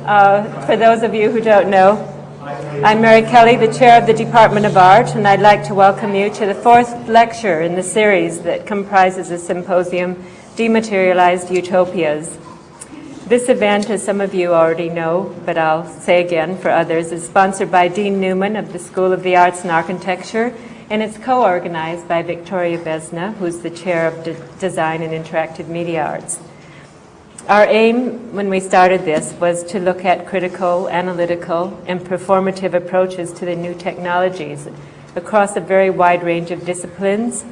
For those of you who don't know, I'm Mary Kelly, the chair of the Department of Art, and I'd like to welcome you to the fourth lecture in the series that comprises a symposium, Dematerialized Utopias. This event, as some of you already know, but I'll say again for others, is sponsored by Dean Newman of the School of the Arts and Architecture, and it's co-organized by Victoria Besna, who's the chair of Design and Interactive Media Arts. Our aim when we started this was to look at critical, analytical, and performative approaches to the new technologies across a very wide range of disciplines,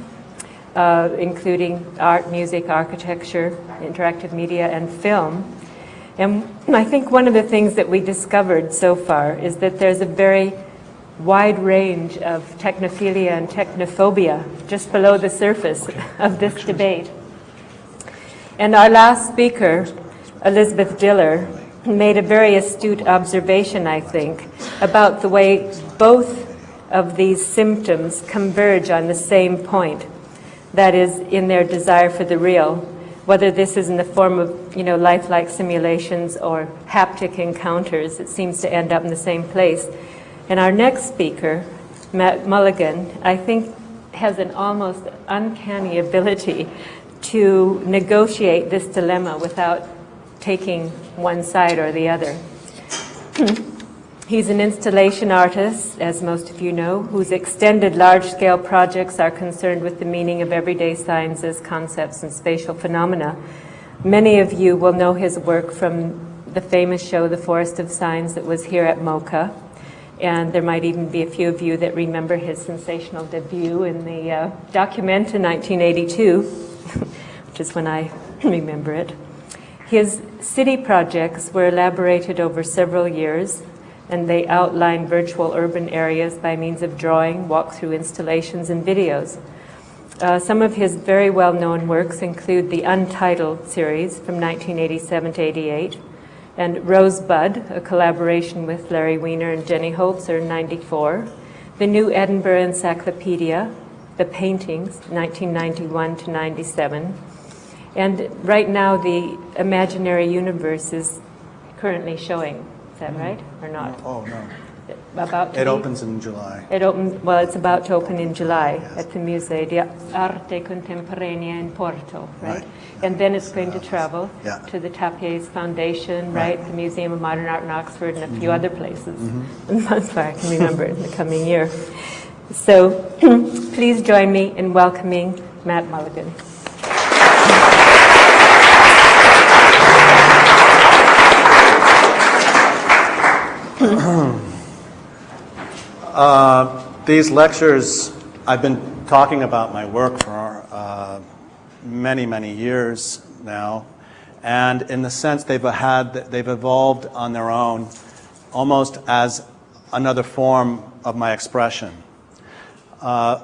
including art, music, architecture, interactive media, and film. And I think one of the things that we discovered so far is that there's a very wide range of technophilia and technophobia just below the surface of this debate. And our last speaker, Elizabeth Diller, made a very astute observation, I think, about the way both of these symptoms converge on the same point, that is, in their desire for the real, whether this is in the form of, lifelike simulations or haptic encounters. It seems to end up in the same place. And our next speaker, Matt Mullican, I think has an almost uncanny ability to negotiate this dilemma without taking one side or the other. He's an installation artist, as most of you know, whose extended large-scale projects are concerned with the meaning of everyday sciences, concepts, and spatial phenomena. Many of you will know his work from the famous show, The Forest of Signs, that was here at MoCA. And there might even be a few of you that remember his sensational debut in the document in 1982, which is when I remember it. His city projects were elaborated over several years, and they outline virtual urban areas by means of drawing, walkthrough installations, and videos. Some of his very well-known works include the Untitled series from 1987 to 88, and Rosebud, a collaboration with Larry Weiner and Jenny Holzer in 94, the New Edinburgh Encyclopedia, the Paintings, 1991 to 97, and right now the Imaginary Universe is currently showing. Is that right or not? Oh, no. It opens in July. It's about to open in July at the Museo di Arte Contemporanea in Porto, right? And then it's going to travel to the Tapies Foundation, right? The Museum of Modern Art in Oxford, and a few other places. As far as I can remember in the coming year. So please join me in welcoming Matt Mullican. These lectures, I've been talking about my work for many, many years now, and in the sense they've evolved on their own, almost as another form of my expression.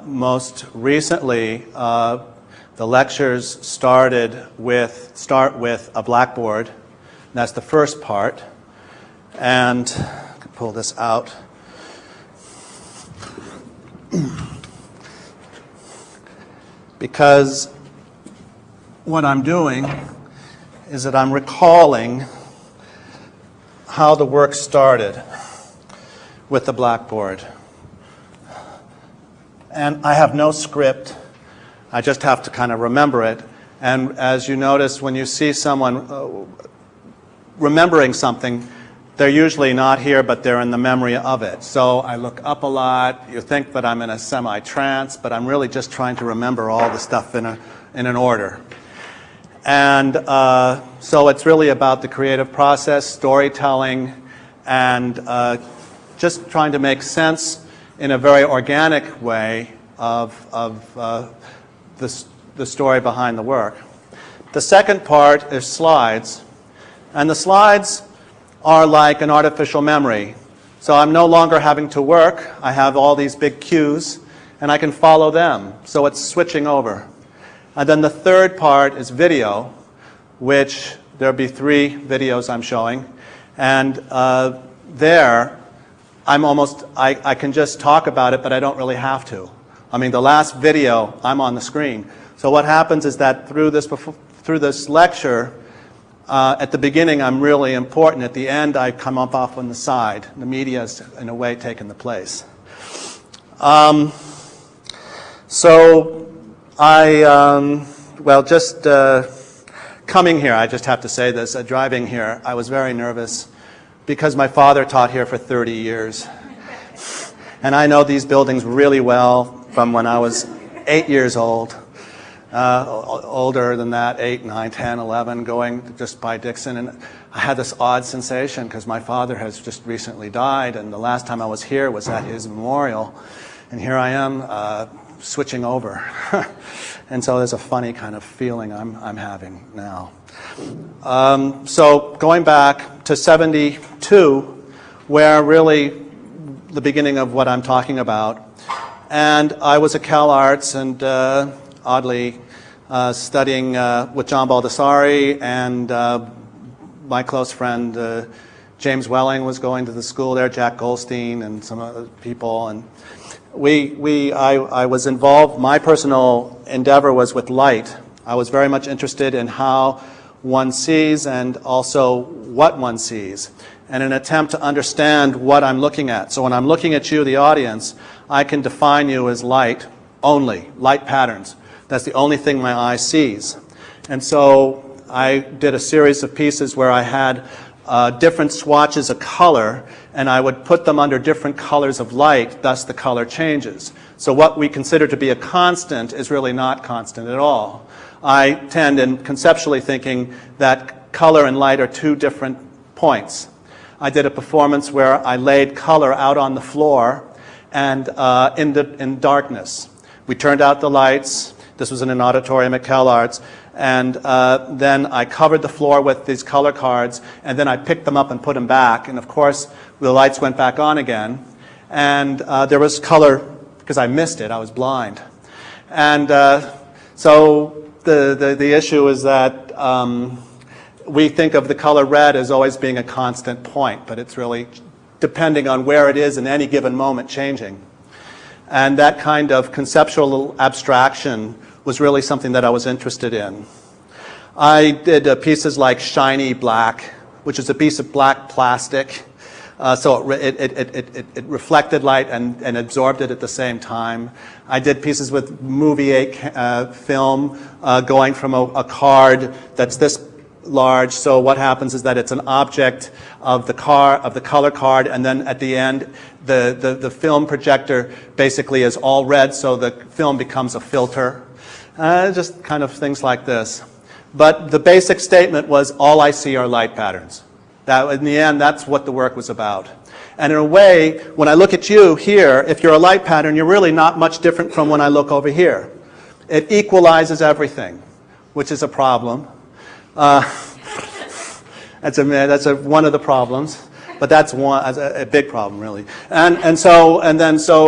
Most recently, the lectures start with a blackboard. And that's the first part, and I can pull this out. Because what I'm doing is that I'm recalling how the work started with the blackboard. And I have no script. I just have to kind of remember it. And as you notice, when you see someone remembering something, they're usually not here, but they're in the memory of it. So I look up a lot. You think that I'm in a semi-trance, but I'm really just trying to remember all the stuff in an order. And so it's really about the creative process, storytelling, and just trying to make sense in a very organic way of the story behind the work. The second part is slides. And the slides are like an artificial memory. So I'm no longer having to work. I have all these big cues, and I can follow them. So it's switching over. And then the third part is video, which there'll be 3 videos I'm showing. And there, I can just talk about it, but I don't really have to. I mean, the last video, I'm on the screen. So what happens is that through this lecture, At the beginning, I'm really important. At the end, I come up off on the side. The media has, in a way, taken the place. So well, just coming here, I just have to say this, driving here, I was very nervous because my father taught here for 30 years. And I know these buildings really well from when I was 8 years old. Older than that, 8, 9, 10, 11, going just by Dixon. And I had this odd sensation because my father has just recently died, and the last time I was here was at his memorial. And here I am switching over. And so there's a funny kind of feeling I'm having now. So going back to 72, where really the beginning of what I'm talking about. And I was at Cal Arts and oddly studying with John Baldessari, and my close friend James Welling was going to the school there, Jack Goldstein and some other people. And I was involved, my personal endeavor was with light. I was very much interested in how one sees and also what one sees, and an attempt to understand what I'm looking at. So when I'm looking at you, the audience, I can define you as light only, light patterns. That's the only thing my eye sees. And so I did a series of pieces where I had different swatches of color, and I would put them under different colors of light, thus the color changes. So what we consider to be a constant is really not constant at all. I tend, in conceptually thinking, that color and light are two different points. I did a performance where I laid color out on the floor and in darkness. We turned out the lights. This was in an auditorium at Cal Arts. And then I covered the floor with these color cards, and then I picked them up and put them back. And of course, the lights went back on again. And there was color, because I missed it, I was blind. And so the issue is that we think of the color red as always being a constant point, but it's really depending on where it is in any given moment changing. And that kind of conceptual abstraction was really something that I was interested in. I did pieces like Shiny Black, which is a piece of black plastic. So it reflected light and absorbed it at the same time. I did pieces with movie 8 film, going from a card that's this large. So what happens is that it's an object of the color card, and then at the end, the film projector basically is all red, so the film becomes a filter. Just kind of things like this. But the basic statement was, all I see are light patterns. That, in the end, that's what the work was about. And in a way, when I look at you here, if you're a light pattern, you're really not much different from when I look over here. It equalizes everything, which is a problem. That's one of the problems. But that's a big problem, really. So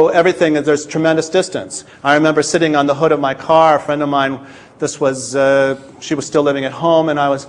everything, there's tremendous distance. I remember sitting on the hood of my car. A friend of mine, she was still living at home, and I was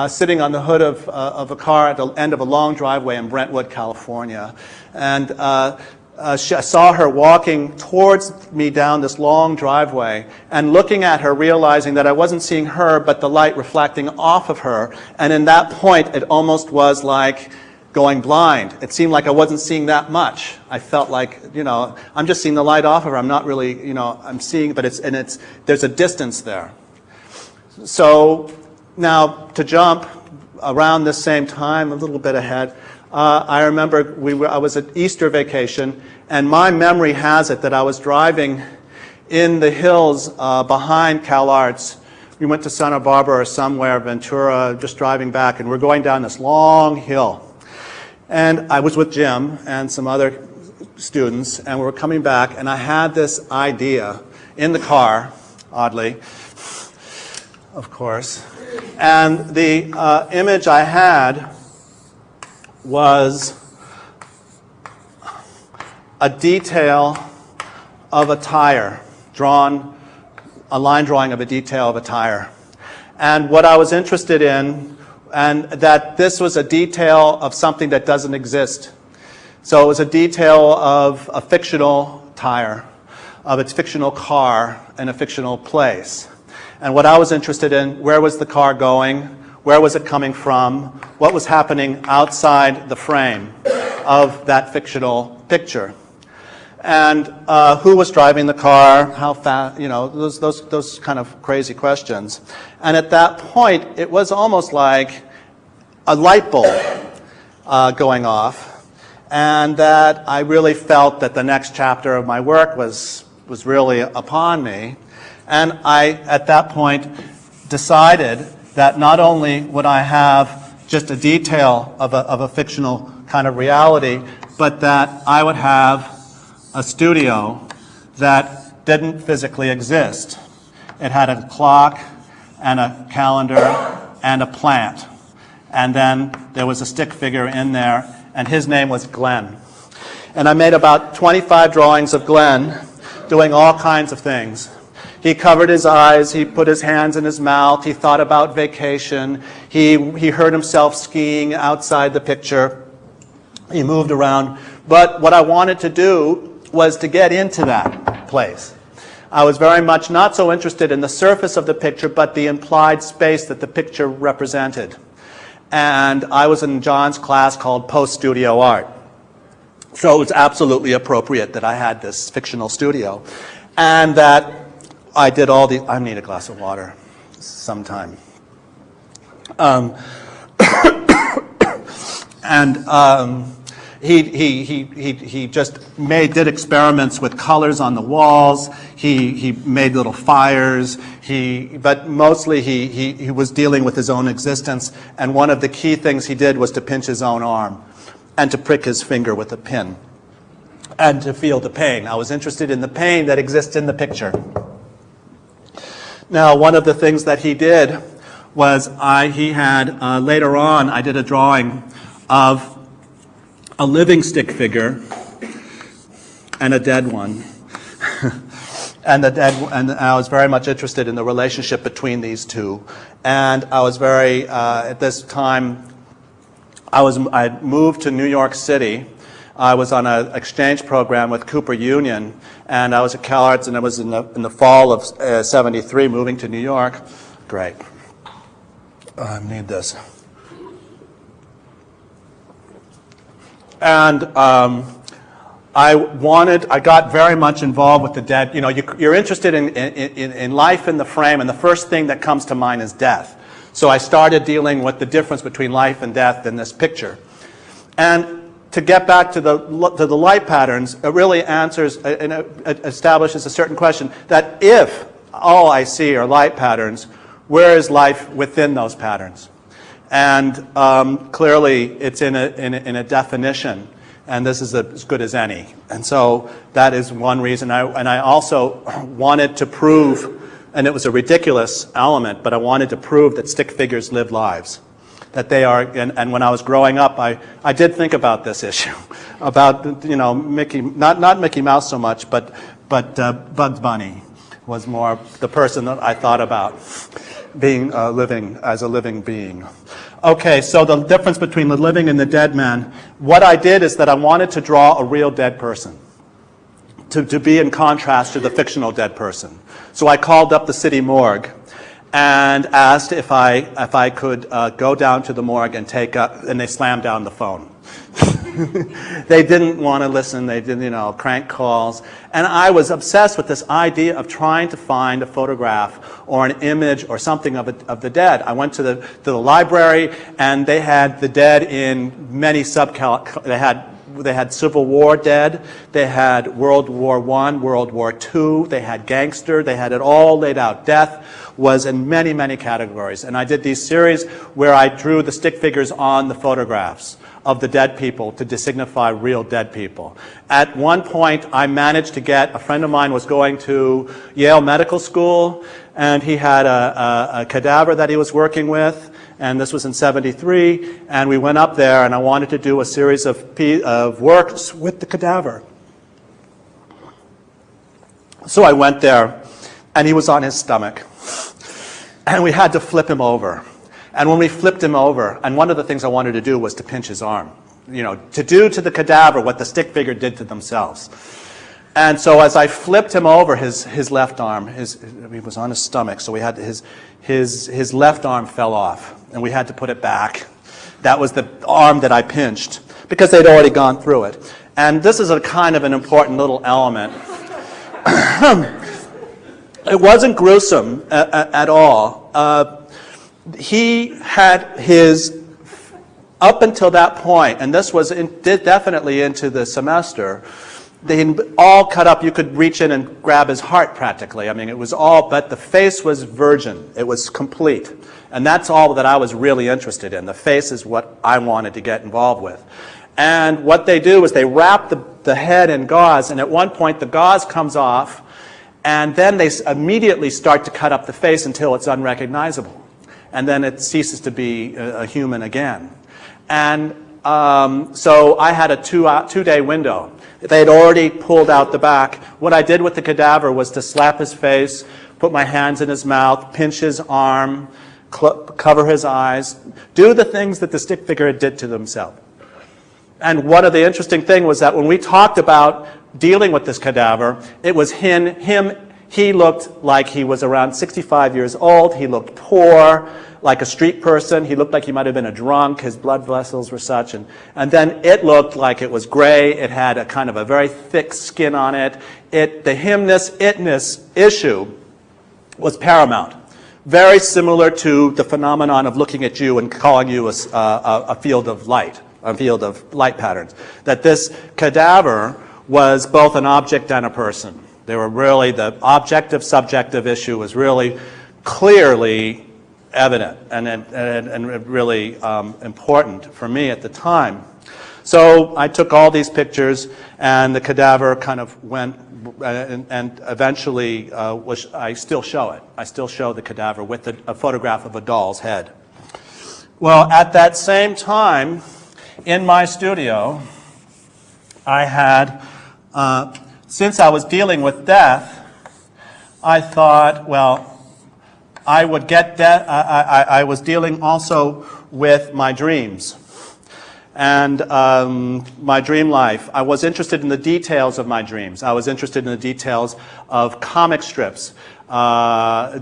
sitting on the hood of a car at the end of a long driveway in Brentwood, California. And I saw her walking towards me down this long driveway, and looking at her, realizing that I wasn't seeing her, but the light reflecting off of her. And in that point, it almost was like going blind. It seemed like I wasn't seeing that much. I felt like, I'm just seeing the light off of her. I'm not really, I'm seeing, but there's a distance there. So now to jump around this same time, a little bit ahead, I remember I was at Easter vacation, and my memory has it that I was driving in the hills behind Cal Arts. We went to Santa Barbara or somewhere, Ventura, just driving back, and we're going down this long hill. And I was with Jim and some other students, and we were coming back, and I had this idea in the car, oddly, of course. And the image I had was a detail of a tire, a line drawing of a detail of a tire. And what I was interested in, and that this was a detail of something that doesn't exist. So it was a detail of a fictional tire, of its fictional car in a fictional place. And what I was interested in, where was the car going? Where was it coming from? What was happening outside the frame of that fictional picture? And who was driving the car? How fast? You know, those kind of crazy questions. And at that point, it was almost like a light bulb going off, and that I really felt that the next chapter of my work was really upon me. And I, at that point, decided that not only would I have just a detail of a fictional kind of reality, but that I would have a studio that didn't physically exist. It had a clock and a calendar and a plant. And then there was a stick figure in there, and his name was Glenn. And I made about 25 drawings of Glenn doing all kinds of things. He covered his eyes, he put his hands in his mouth, he thought about vacation, he heard himself skiing outside the picture, he moved around. But what I wanted to do was to get into that place. I was very much not so interested in the surface of the picture, but the implied space that the picture represented. And I was in John's class called Post-Studio Art. So it was absolutely appropriate that I had this fictional studio. And that I did all the... I need a glass of water sometime. He just did experiments with colors on the walls. He made little fires. But mostly he was dealing with his own existence. And one of the key things he did was to pinch his own arm and to prick his finger with a pin and to feel the pain. I was interested in the pain that exists in the picture. Now, one of the things that he did was later on, I did a drawing of a living stick figure and a dead one. and I was very much interested in the relationship between these two. And I was at this time, I moved to New York City. I was on an exchange program with Cooper Union, and I was at CalArts, and I was in the fall of '73 moving to New York. Great. I need this. And I got very much involved with the dead. You know, you're interested in life in the frame, and the first thing that comes to mind is death. So I started dealing with the difference between life and death in this picture. And to get back to the light patterns, it really answers and establishes a certain question that if all I see are light patterns, where is life within those patterns? And clearly, it's in a definition, and this is as good as any. And so that is one reason. And I also wanted to prove, and it was a ridiculous element, but I wanted to prove that stick figures live lives. That they are, and when I was growing up, I did think about this issue, about, you know, not Mickey Mouse so much, but Bugs Bunny was more the person that I thought about being living as a living being. Okay, so the difference between the living and the dead man, what I did is that I wanted to draw a real dead person, to be in contrast to the fictional dead person. So I called up the city morgue and asked if I could go down to the morgue and and they slammed down the phone. They didn't want to listen. They didn't, you know, crank calls. And I was obsessed with this idea of trying to find a photograph or an image or something of the dead. I went to the library, and they had the dead in many They had Civil War dead, they had World War I, World War II, they had gangster, they had it all laid out. Death was in many, many categories. And I did these series where I drew the stick figures on the photographs of the dead people to signify real dead people. At one point, I managed to get, a friend of mine was going to Yale Medical School, and he had a cadaver that he was working with, and this was in '73, and we went up there, and I wanted to do a series of works with the cadaver. So I went there, and he was on his stomach, and we had to flip him over. And when we flipped him over, and one of the things I wanted to do was to pinch his arm, you know, to do to the cadaver what the stick figure did to themselves. And so as I flipped him over, his left arm, he was on his stomach, so we had his left arm fell off, and we had to put it back. That was the arm that I pinched, because they'd already gone through it. And this is a kind of an important little element. It wasn't gruesome at all. He had his, up until that point, and this was definitely into the semester, they all cut up. You could reach in and grab his heart practically. I mean, it was all, but the face was virgin. It was complete. And that's all that I was really interested in. The face is what I wanted to get involved with. And what they do is they wrap the head in gauze, and at one point the gauze comes off, and then they immediately start to cut up the face until it's unrecognizable. And then it ceases to be a human again. And so I had a two-day window. They had already pulled out the back. What I did with the cadaver was to slap his face, put my hands in his mouth, pinch his arm, cover his eyes, do the things that the stick figure did to themselves. And one of the interesting things was that when we talked about dealing with this cadaver, it was him. He looked like he was around 65 years old. He looked poor, like a street person. He looked like he might have been a drunk. His blood vessels were such. And then it looked like it was gray. It had a kind of a very thick skin on it. The himness, itness issue was paramount. Very similar to the phenomenon of looking at you and calling you a field of light, a field of light patterns. That this cadaver was both an object and a person. They were really, the objective-subjective issue was really clearly evident and really important for me at the time. So I took all these pictures, and the cadaver kind of went, and eventually I still show it. I still show the cadaver with a photograph of a doll's head. Well, at that same time, in my studio, I had, since I was dealing with death, I thought, well, I would get death. I was dealing also with my dreams and my dream life. I was interested in the details of my dreams. I was interested in the details of comic strips.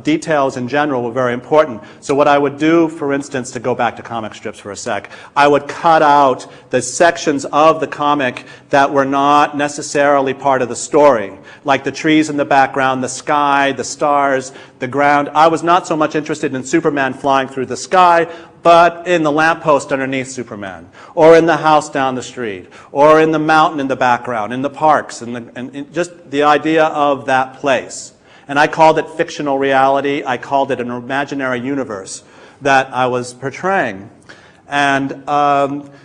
Details in general were very important. So what I would do, for instance, to go back to comic strips for a sec, I would cut out the sections of the comic that were not necessarily part of the story, like the trees in the background, the sky, the stars, the ground. I was not so much interested in Superman flying through the sky, but in the lamppost underneath Superman, or in the house down the street, or in the mountain in the background, in the parks, and just the idea of that place. And I called it fictional reality. I called it an imaginary universe that I was portraying. And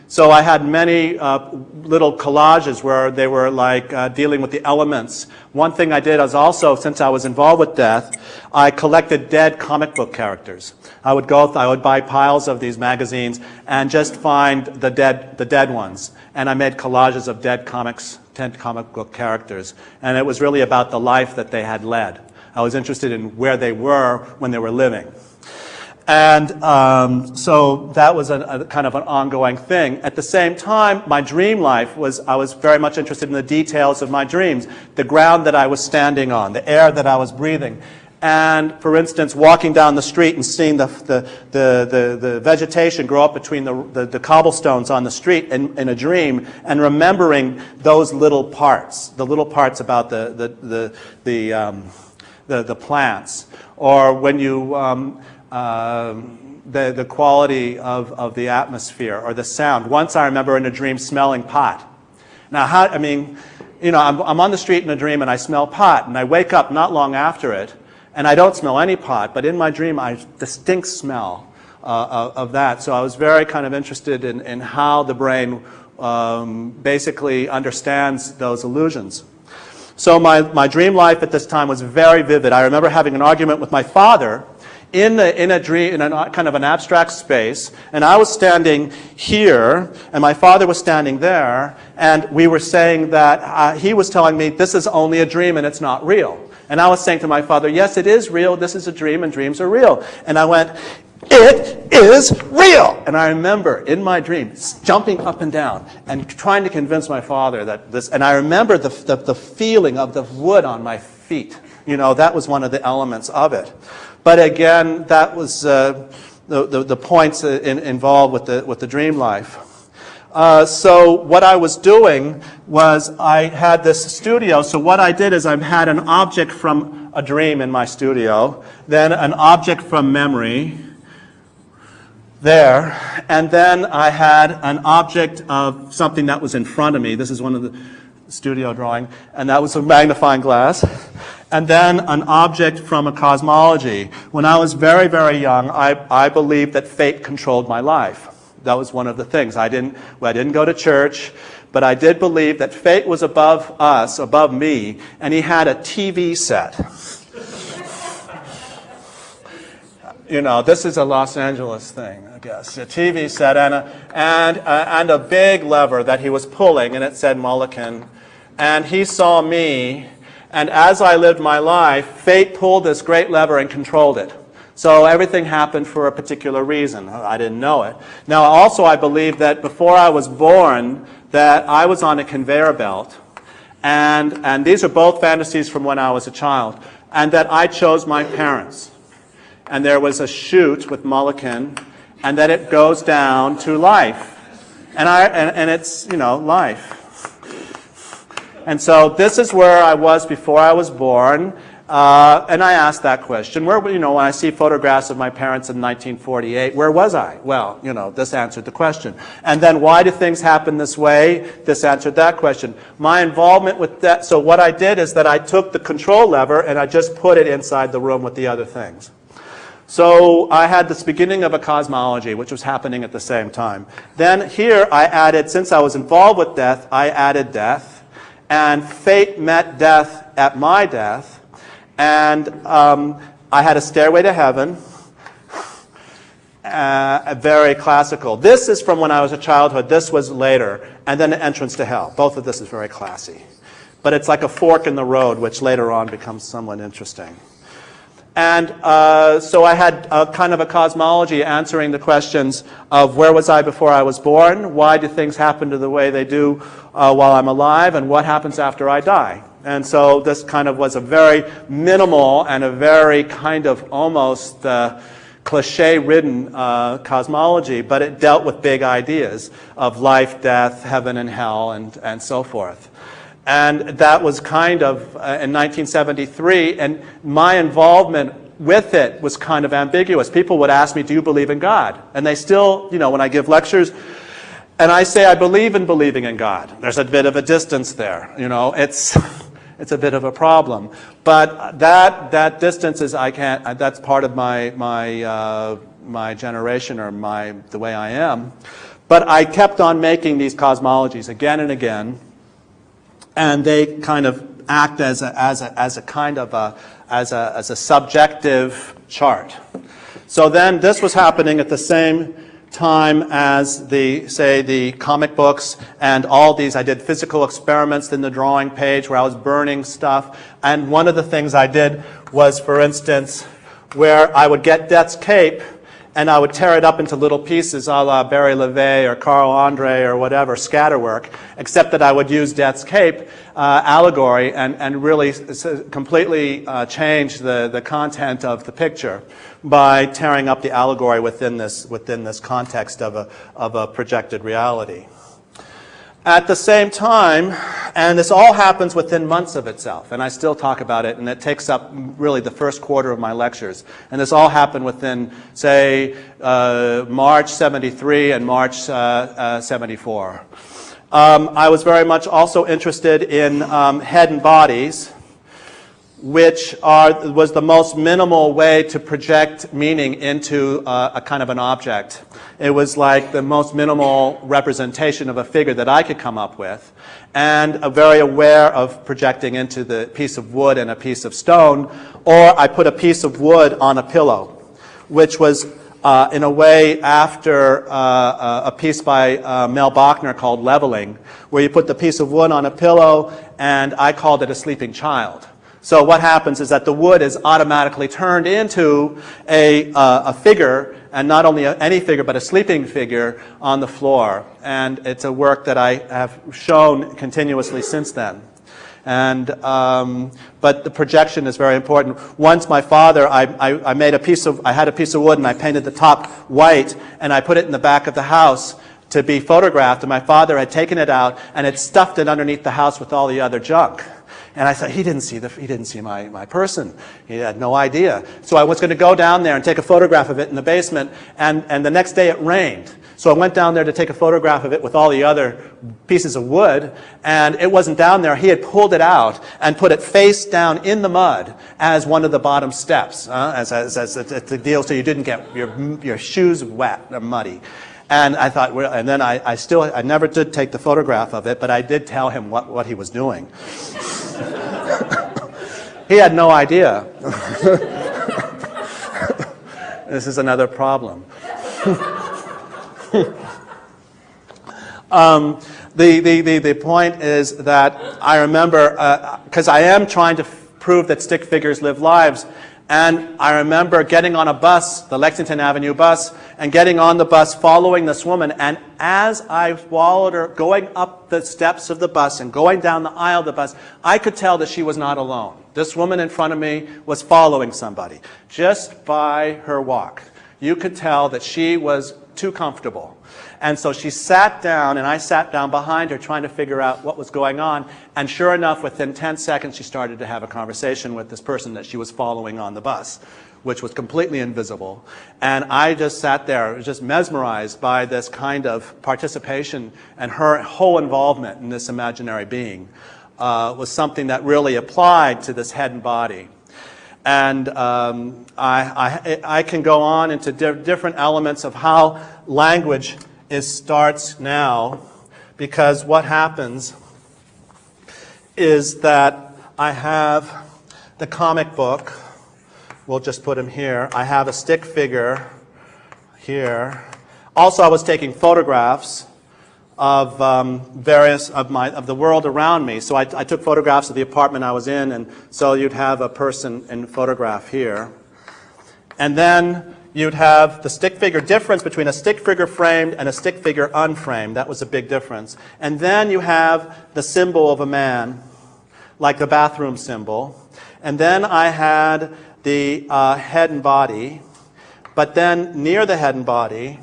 so I had many little collages where they were like dealing with the elements. One thing I did was also, since I was involved with death, I collected dead comic book characters. I would buy piles of these magazines and just find the dead ones. And I made collages of dead comic book characters. And it was really about the life that they had led. I was interested in where they were when they were living. And so that was a kind of an ongoing thing. At the same time, my dream life was, I was very much interested in the details of my dreams, the ground that I was standing on, the air that I was breathing. And, for instance, walking down the street and seeing the vegetation grow up between the cobblestones on the street in a dream, and remembering those little parts, the little parts about the plants, or when you the quality of the atmosphere or the sound. Once I remember in a dream smelling pot. Now, I'm on the street in a dream and I smell pot, and I wake up not long after it, and I don't smell any pot, but in my dream I have distinct smell of that. So I was very kind of interested in how the brain basically understands those illusions. So my dream life at this time was very vivid. I remember having an argument with my father in a dream, in a kind of an abstract space, and I was standing here, and my father was standing there, and we were saying that he was telling me this is only a dream and it's not real. And I was saying to my father, yes, it is real, this is a dream, and dreams are real. And I went, it is real. And I remember in my dream jumping up and down and trying to convince my father that this, and I remember the feeling of the wood on my feet. You know, that was one of the elements of it. But again, that was the points involved with the dream life. So what I was doing was I had this studio. So what I did is I had an object from a dream in my studio, then an object from memory there, and then I had an object of something that was in front of me. This is one of the studio drawing, and that was a magnifying glass. And then an object from a cosmology. When I was very, very young, I believed that fate controlled my life. That was one of the things. I didn't go to church, but I did believe that fate was above us, above me, and he had a TV set. You know, this is a Los Angeles thing, I guess. A TV set and a big lever that he was pulling, and it said Mullican. And he saw me, and as I lived my life, fate pulled this great lever and controlled it. So everything happened for a particular reason. I didn't know it. Now, also, I believe that before I was born, that I was on a conveyor belt. And these are both fantasies from when I was a child. And that I chose my parents. And there was a chute with Mullican, and that it goes down to life. And it's, you know, life. And so this is where I was before I was born. And I asked that question. Where, you know, when I see photographs of my parents in 1948, where was I? Well, you know, this answered the question. And then why do things happen this way? This answered that question. My involvement with that, so what I did is that I took the control lever and I just put it inside the room with the other things. So I had this beginning of a cosmology, which was happening at the same time. Then here I added, since I was involved with death, I added death. And fate met death at my death. And I had a stairway to heaven, very classical. This is from when I was a childhood. This was later. And then the entrance to hell. Both of this is very classy. But it's like a fork in the road, which later on becomes somewhat interesting. And so I had kind of a cosmology answering the questions of where was I before I was born, why do things happen to the way they do while I'm alive, and what happens after I die. And so this kind of was a very minimal and a very kind of almost cliche-ridden cosmology, but it dealt with big ideas of life, death, heaven and hell, and so forth. And that was kind of in 1973, and my involvement with it was kind of ambiguous. People would ask me, do you believe in God? And they still, you know, when I give lectures, and I say I believe in believing in God. There's a bit of a distance there, you know. It's a bit of a problem. But that distance is, I can't, that's part of my generation or the way I am. But I kept on making these cosmologies again and again. And they kind of act as a kind of as a subjective chart. So then this was happening at the same time as the comic books and all these. I did physical experiments in the drawing page where I was burning stuff. And one of the things I did was, for instance, where I would get Death's Cape and I would tear it up into little pieces a la Barry LeVay or Carl Andre or whatever, scatterwork, except that I would use Death's Cape allegory and really completely change the content of the picture by tearing up the allegory within this context of a projected reality. At the same time, and this all happens within months of itself, and I still talk about it, and it takes up really the first quarter of my lectures. And this all happened within, say, March 73 and March 74. I was very much also interested in head and bodies, which was the most minimal way to project meaning into a kind of an object. It was like the most minimal representation of a figure that I could come up with, and very aware of projecting into the piece of wood and a piece of stone, or I put a piece of wood on a pillow, which was in a way after a piece by Mel Bachner called Leveling, where you put the piece of wood on a pillow, and I called it a sleeping child. So what happens is that the wood is automatically turned into a figure, and not only any figure, but a sleeping figure on the floor. And it's a work that I have shown continuously since then. And but the projection is very important. Once my father, I had a piece of wood and I painted the top white and I put it in the back of the house to be photographed. And my father had taken it out and had stuffed it underneath the house with all the other junk. And I thought, he didn't see my person. He had no idea. So I was going to go down there and take a photograph of it in the basement. And the next day it rained. So I went down there to take a photograph of it with all the other pieces of wood, and it wasn't down there. He had pulled it out and put it face down in the mud as one of the bottom steps, as the deal, so you didn't get your shoes wet or muddy. And I thought, well, and then I never did take the photograph of it, but I did tell him what he was doing. He had no idea. This is another problem. The point is that I remember, because I am trying to prove that stick figures live lives, and I remember getting on a bus, the Lexington Avenue bus, and getting on the bus following this woman, and as I followed her, going up the steps of the bus and going down the aisle of the bus, I could tell that she was not alone. This woman in front of me was following somebody. Just by her walk, you could tell that she was too comfortable. And so she sat down, and I sat down behind her trying to figure out what was going on. And sure enough, within 10 seconds, she started to have a conversation with this person that she was following on the bus, which was completely invisible. And I just sat there, just mesmerized by this kind of participation, and her whole involvement in this imaginary being was something that really applied to this head and body. And I can go on into different elements of how language starts now, because what happens is that I have the comic book. We'll just put him here. I have a stick figure here. Also, I was taking photographs of various of the world around me. So I took photographs of the apartment I was in, and so you'd have a person in photograph here. And then you'd have the stick figure difference between a stick figure framed and a stick figure unframed. That was a big difference. And then you have the symbol of a man, like the bathroom symbol. And then I had the head and body. But then near the head and body,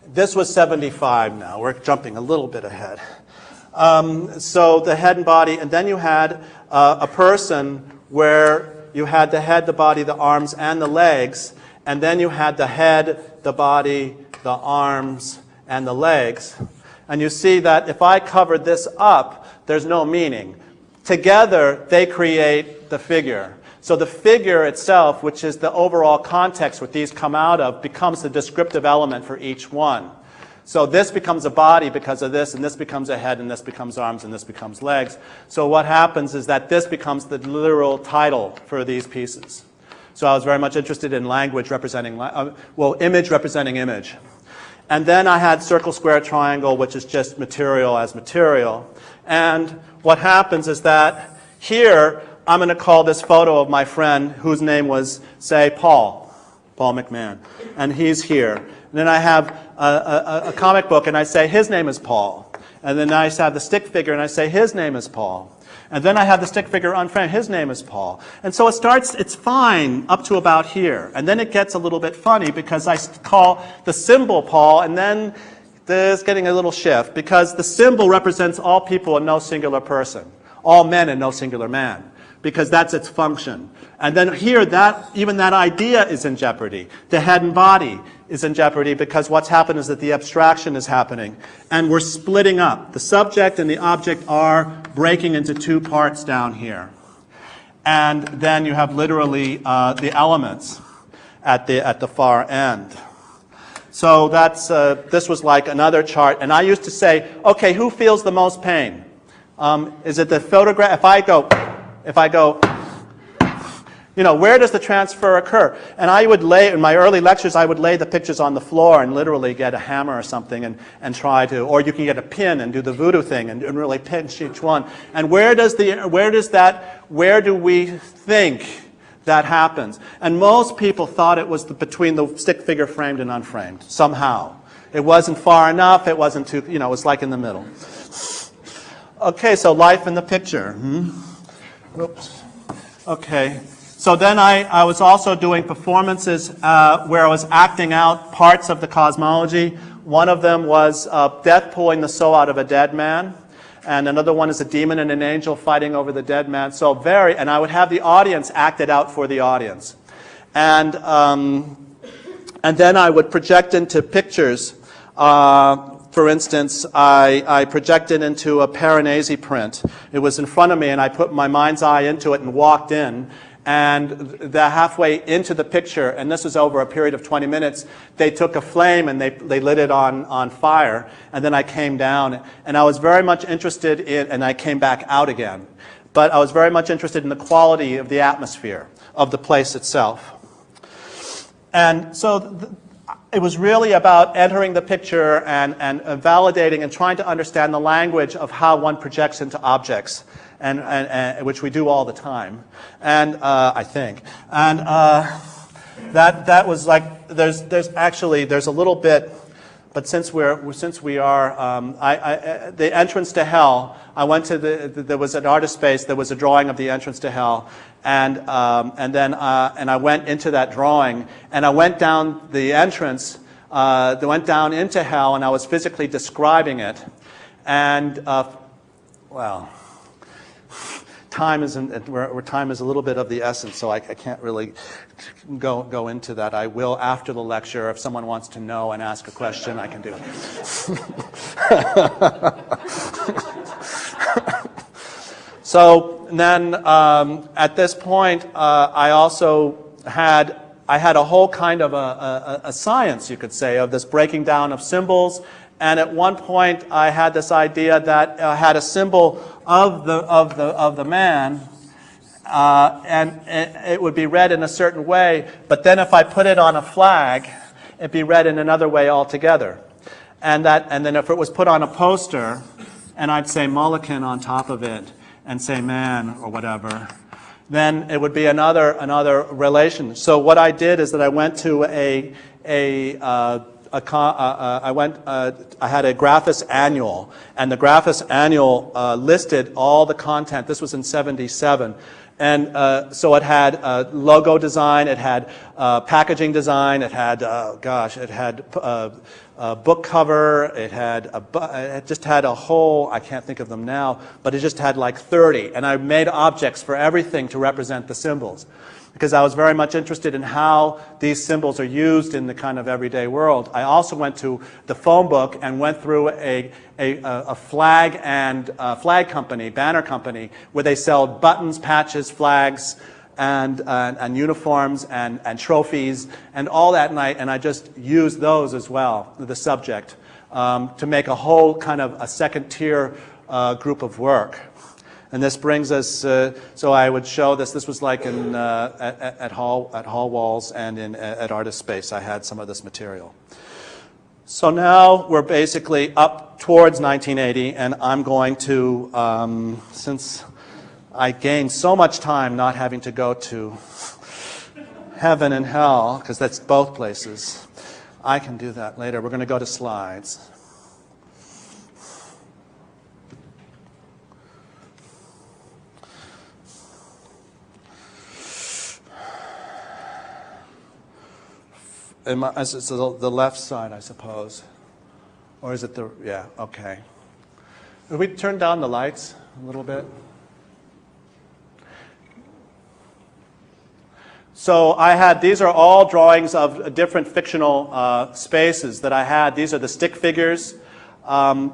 this was 75 now. We're jumping a little bit ahead. So the head and body, and then you had a person where you had the head, the body, the arms, and the legs, and then you had the head, the body, the arms, and the legs. And you see that if I covered this up, there's no meaning. Together, they create the figure. So the figure itself, which is the overall context what these come out of, becomes the descriptive element for each one. So this becomes a body because of this, and this becomes a head, and this becomes arms, and this becomes legs. So what happens is that this becomes the literal title for these pieces. So I was very much interested in language representing, image representing image. And then I had circle, square, triangle, which is just material as material. And what happens is that here, I'm going to call this photo of my friend whose name was, say, Paul McMahon. And he's here. And then I have a comic book, and I say, his name is Paul. And then I have the stick figure, and I say, his name is Paul. And then I have the stick figure unframed, his name is Paul. And so it's fine up to about here. And then it gets a little bit funny because I call the symbol Paul, and then there's getting a little shift because the symbol represents all people and no singular person, all men and no singular man, because that's its function. And then here, even that idea is in jeopardy. The head and body is in jeopardy because what's happened is that the abstraction is happening. And we're splitting up. The subject and the object are breaking into two parts down here. And then you have literally the elements at the far end. So this was like another chart. And I used to say, okay, who feels the most pain? Is it the photograph? If I go, where does the transfer occur? And I would in my early lectures, I would lay the pictures on the floor and literally get a hammer or something and try to, or you can get a pin and do the voodoo thing and really pinch each one. And where do we think that happens. And most people thought it was between the stick figure framed and unframed, somehow. It wasn't far enough, it wasn't too, it was like in the middle. Okay, so life in the picture. Whoops. Okay. So then I was also doing performances where I was acting out parts of the cosmology. One of them was death pulling the soul out of a dead man. And another one is a demon and an angel fighting over the dead man. So and I would have the audience act it out for the audience. And then I would project into pictures. For instance, I projected into a Piranesi print. It was in front of me, and I put my mind's eye into it and walked in. And halfway into the picture, and this was over a period of 20 minutes, they took a flame and they lit it on fire. And then I came down, and I was very much interested in, and I came back out again. But I was very much interested in the quality of the atmosphere of the place itself. And so it was really about entering the picture and validating and trying to understand the language of how one projects into objects, and which we do all the time, and I think, and that was like there's a little bit, but since we are the entrance to hell. I went to there was an artist space. There was a drawing of the entrance to hell, and then I went into that drawing, and I went down the entrance. Went down into hell, and I was physically describing it, and well. Time is a little bit of the essence, so I can't really go into that. I will after the lecture. If someone wants to know and ask a question, I can do it. So then at this point, I also had a whole kind of a science, you could say, of this breaking down of symbols. And at one point, I had this idea that I had a symbol of the man, and it would be read in a certain way. But then, if I put it on a flag, it'd be read in another way altogether. And then, if it was put on a poster, and I'd say Mullican on top of it, and say man or whatever, then it would be another relation. So what I did is that I went to I had a Graphis Annual, and the Graphis Annual listed all the content. This was in '77. And so it had logo design, it had packaging design, it had, it had book cover, it just had a whole, I can't think of them now, but it just had like 30. And I made objects for everything to represent the symbols, because I was very much interested in how these symbols are used in the kind of everyday world. I also went to the phone book and went through a flag and flag company, banner company, where they sell buttons, patches, flags, and uniforms and trophies and all that night, and I just used those as well, the subject, to make a whole kind of a second tier group of work. And this brings us, so I would show this. This was like in, at Hall Walls and at Artist Space. I had some of this material. So now we're basically up towards 1980, and I'm going to, since I gained so much time not having to go to heaven and hell, because that's both places, I can do that later. We're going to go to slides. It's the left side, I suppose. Or is it the, yeah, okay. Will we turn down the lights a little bit? So I had, these are all drawings of different fictional spaces that I had. These are the stick figures.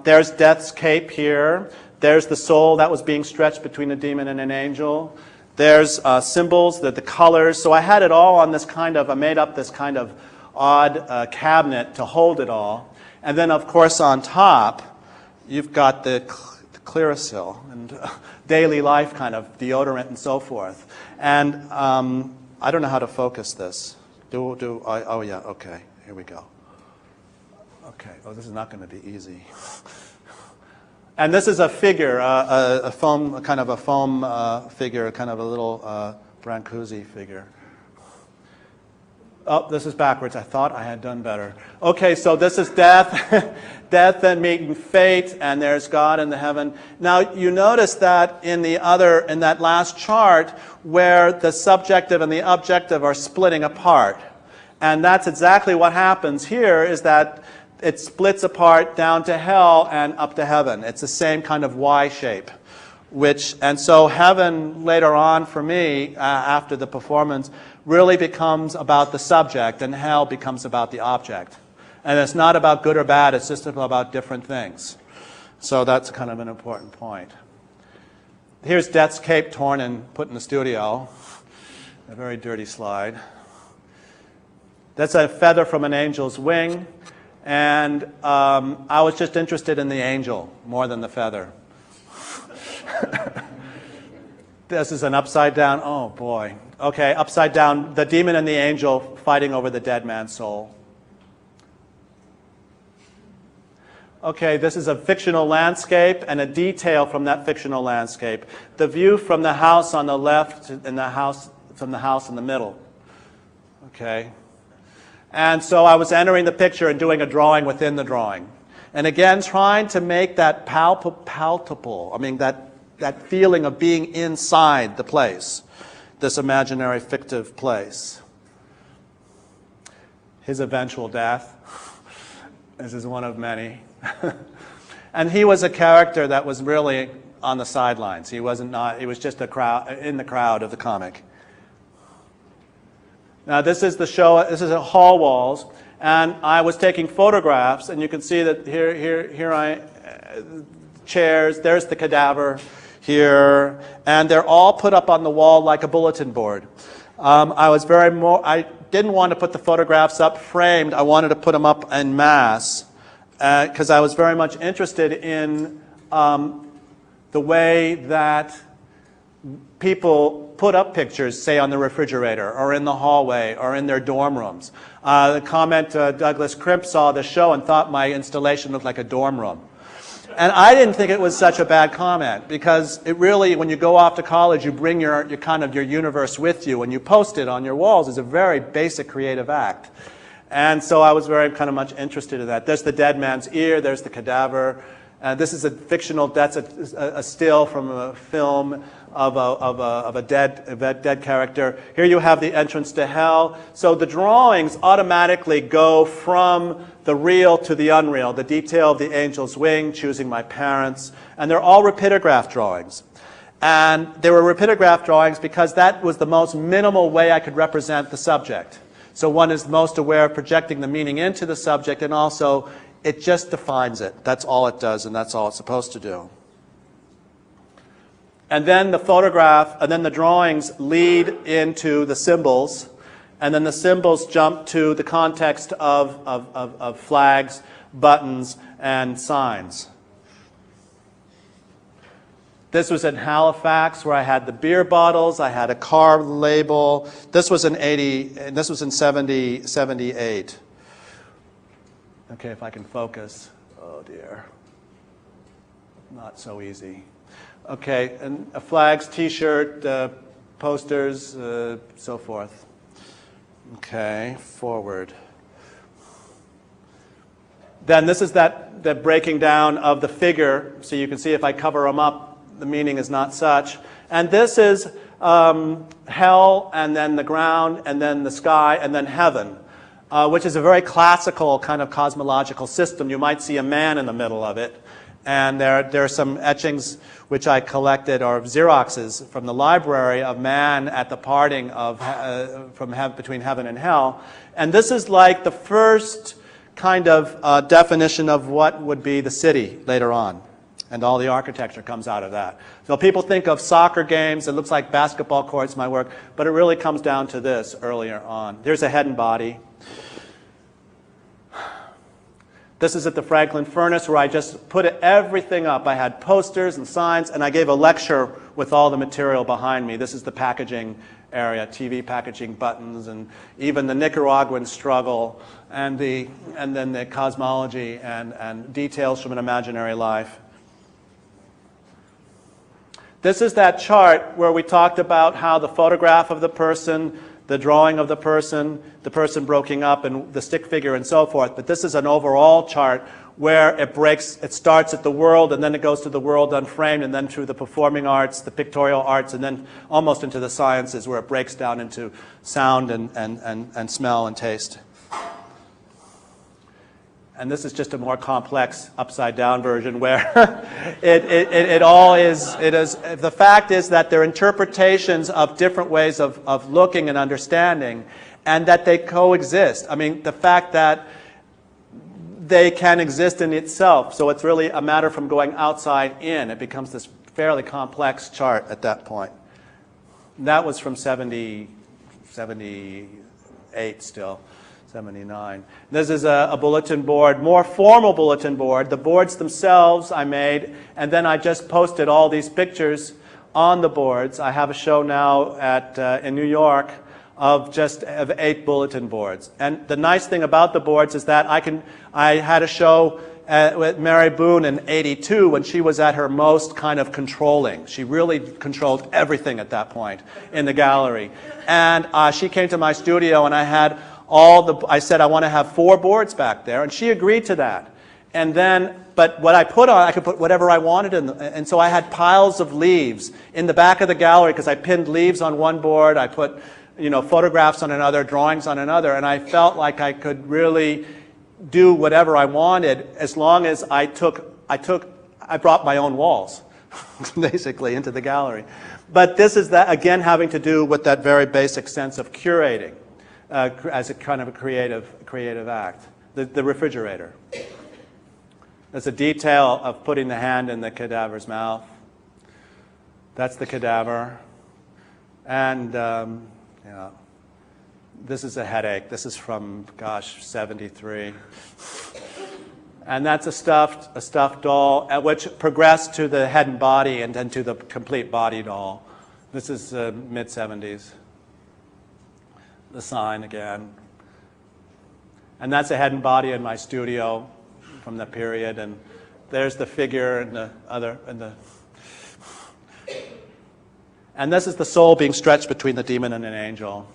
There's Death's cape here. There's the soul that was being stretched between a demon and an angel. There's symbols, the colors. So I had it all on this kind of, I made up this kind of odd cabinet to hold it all. And then, of course, on top, you've got the Clearasil and daily life kind of deodorant and so forth. And I don't know how to focus this. Oh yeah, okay, here we go. Okay, oh, this is not going to be easy. And this is a figure, a foam, kind of a foam figure, kind of a little Brancusi figure. Oh, this is backwards. I thought I had done better. Okay, so this is death, death and meeting fate, and there's God in the heaven. Now, you notice that in that last chart, where the subjective and the objective are splitting apart. And that's exactly what happens here, is that it splits apart down to hell and up to heaven. It's the same kind of Y shape. And so heaven later on for me, after the performance, really becomes about the subject, and hell becomes about the object. And it's not about good or bad, it's just about different things. So that's kind of an important point. Here's Death's Cape torn and put in the studio. A very dirty slide. That's a feather from an angel's wing. And I was just interested in the angel more than the feather. This is an upside down, oh boy. Okay, upside down, the demon and the angel fighting over the dead man's soul. Okay, this is a fictional landscape and a detail from that fictional landscape. The view from the house on the left and from the house in the middle. Okay. And so I was entering the picture and doing a drawing within the drawing. And again, trying to make that palpable, I mean, that feeling of being inside the place, this imaginary fictive place. His eventual death. This is one of many. And he was a character that was really on the sidelines. He was just in the crowd of the comic. Now this is the show, this is at hall walls, and I was taking photographs, and you can see that chairs, there's the cadaver here, and they're all put up on the wall like a bulletin board. I didn't want to put the photographs up framed, I wanted to put them up en masse, because I was very much interested in the way that people put up pictures, say on the refrigerator, or in the hallway, or in their dorm rooms. The comment, Douglas Crimp saw the show and thought my installation looked like a dorm room. And I didn't think it was such a bad comment, because it really, when you go off to college, you bring your universe with you, and you post it on your walls. It's a very basic creative act. And so I was very kind of much interested in that. There's the dead man's ear, there's the cadaver. This is a fictional, that's a still from a film of a dead character. Here you have the entrance to hell. So the drawings automatically go from the real to the unreal. The detail of the angel's wing, choosing my parents, and they're all rapidograph drawings. And they were rapidograph drawings because that was the most minimal way I could represent the subject. So one is most aware of projecting the meaning into the subject, and also it just defines it. That's all it does, and that's all it's supposed to do. And then the photograph, and then the drawings lead into the symbols, and then the symbols jump to the context of flags, buttons, and signs. This was in Halifax, where I had the beer bottles, I had a car label. This was in 78. Okay, if I can focus. Oh dear. Not so easy. Okay, and flags, T-shirt, posters, so forth. Okay, forward. Then this is the breaking down of the figure. So you can see if I cover them up, the meaning is not such. And this is hell, and then the ground, and then the sky, and then heaven. Which is a very classical kind of cosmological system. You might see a man in the middle of it. And there are some etchings which I collected, or Xeroxes from the library, of man at the parting of between heaven and hell. And this is like the first kind of definition of what would be the city later on. And all the architecture comes out of that. So people think of soccer games, it looks like basketball courts might work, but it really comes down to this earlier on. There's a head and body. This is at the Franklin Furnace, where I just put everything up. I had posters and signs, and I gave a lecture with all the material behind me. This is the packaging area, TV packaging, buttons, and even the Nicaraguan struggle, and then the cosmology and details from an imaginary life. This is that chart where we talked about how the photograph of the person, the drawing of the person broken up, and the stick figure and so forth. But this is an overall chart where it starts at the world, and then it goes to the world unframed, and then through the performing arts, the pictorial arts, and then almost into the sciences, where it breaks down into sound and smell and taste. And this is just a more complex upside-down version where the fact is that they're interpretations of different ways of looking and understanding, and that they coexist. I mean, the fact that they can exist in itself, so it's really a matter from going outside in. It becomes this fairly complex chart at that point. And that was from 78 still. 79. This is a bulletin board, more formal bulletin board. The boards themselves I made, and then I just posted all these pictures on the boards. I have a show now in New York of 8 bulletin boards. And the nice thing about the boards is that I had a show with Mary Boone in '82 when she was at her most kind of controlling. She really controlled everything at that point in the gallery. And she came to my studio, and I said, I want to have 4 boards back there, and she agreed to that. And then, but what I put on, I could put whatever I wanted in, and so I had piles of leaves in the back of the gallery because I pinned leaves on one board, I put, photographs on another, drawings on another, and I felt like I could really do whatever I wanted as long as I brought my own walls, basically, into the gallery. But this is that again having to do with that very basic sense of curating. As a kind of a creative act. The refrigerator. There's a detail of putting the hand in the cadaver's mouth. That's the cadaver. And this is a headache. This is from, 73. And that's a stuffed doll, which progressed to the head and body and then to the complete body doll. This is mid-70s. The sign again. And that's a head and body in my studio from the period, and there's the figure and the other, and this is the soul being stretched between the demon and an angel.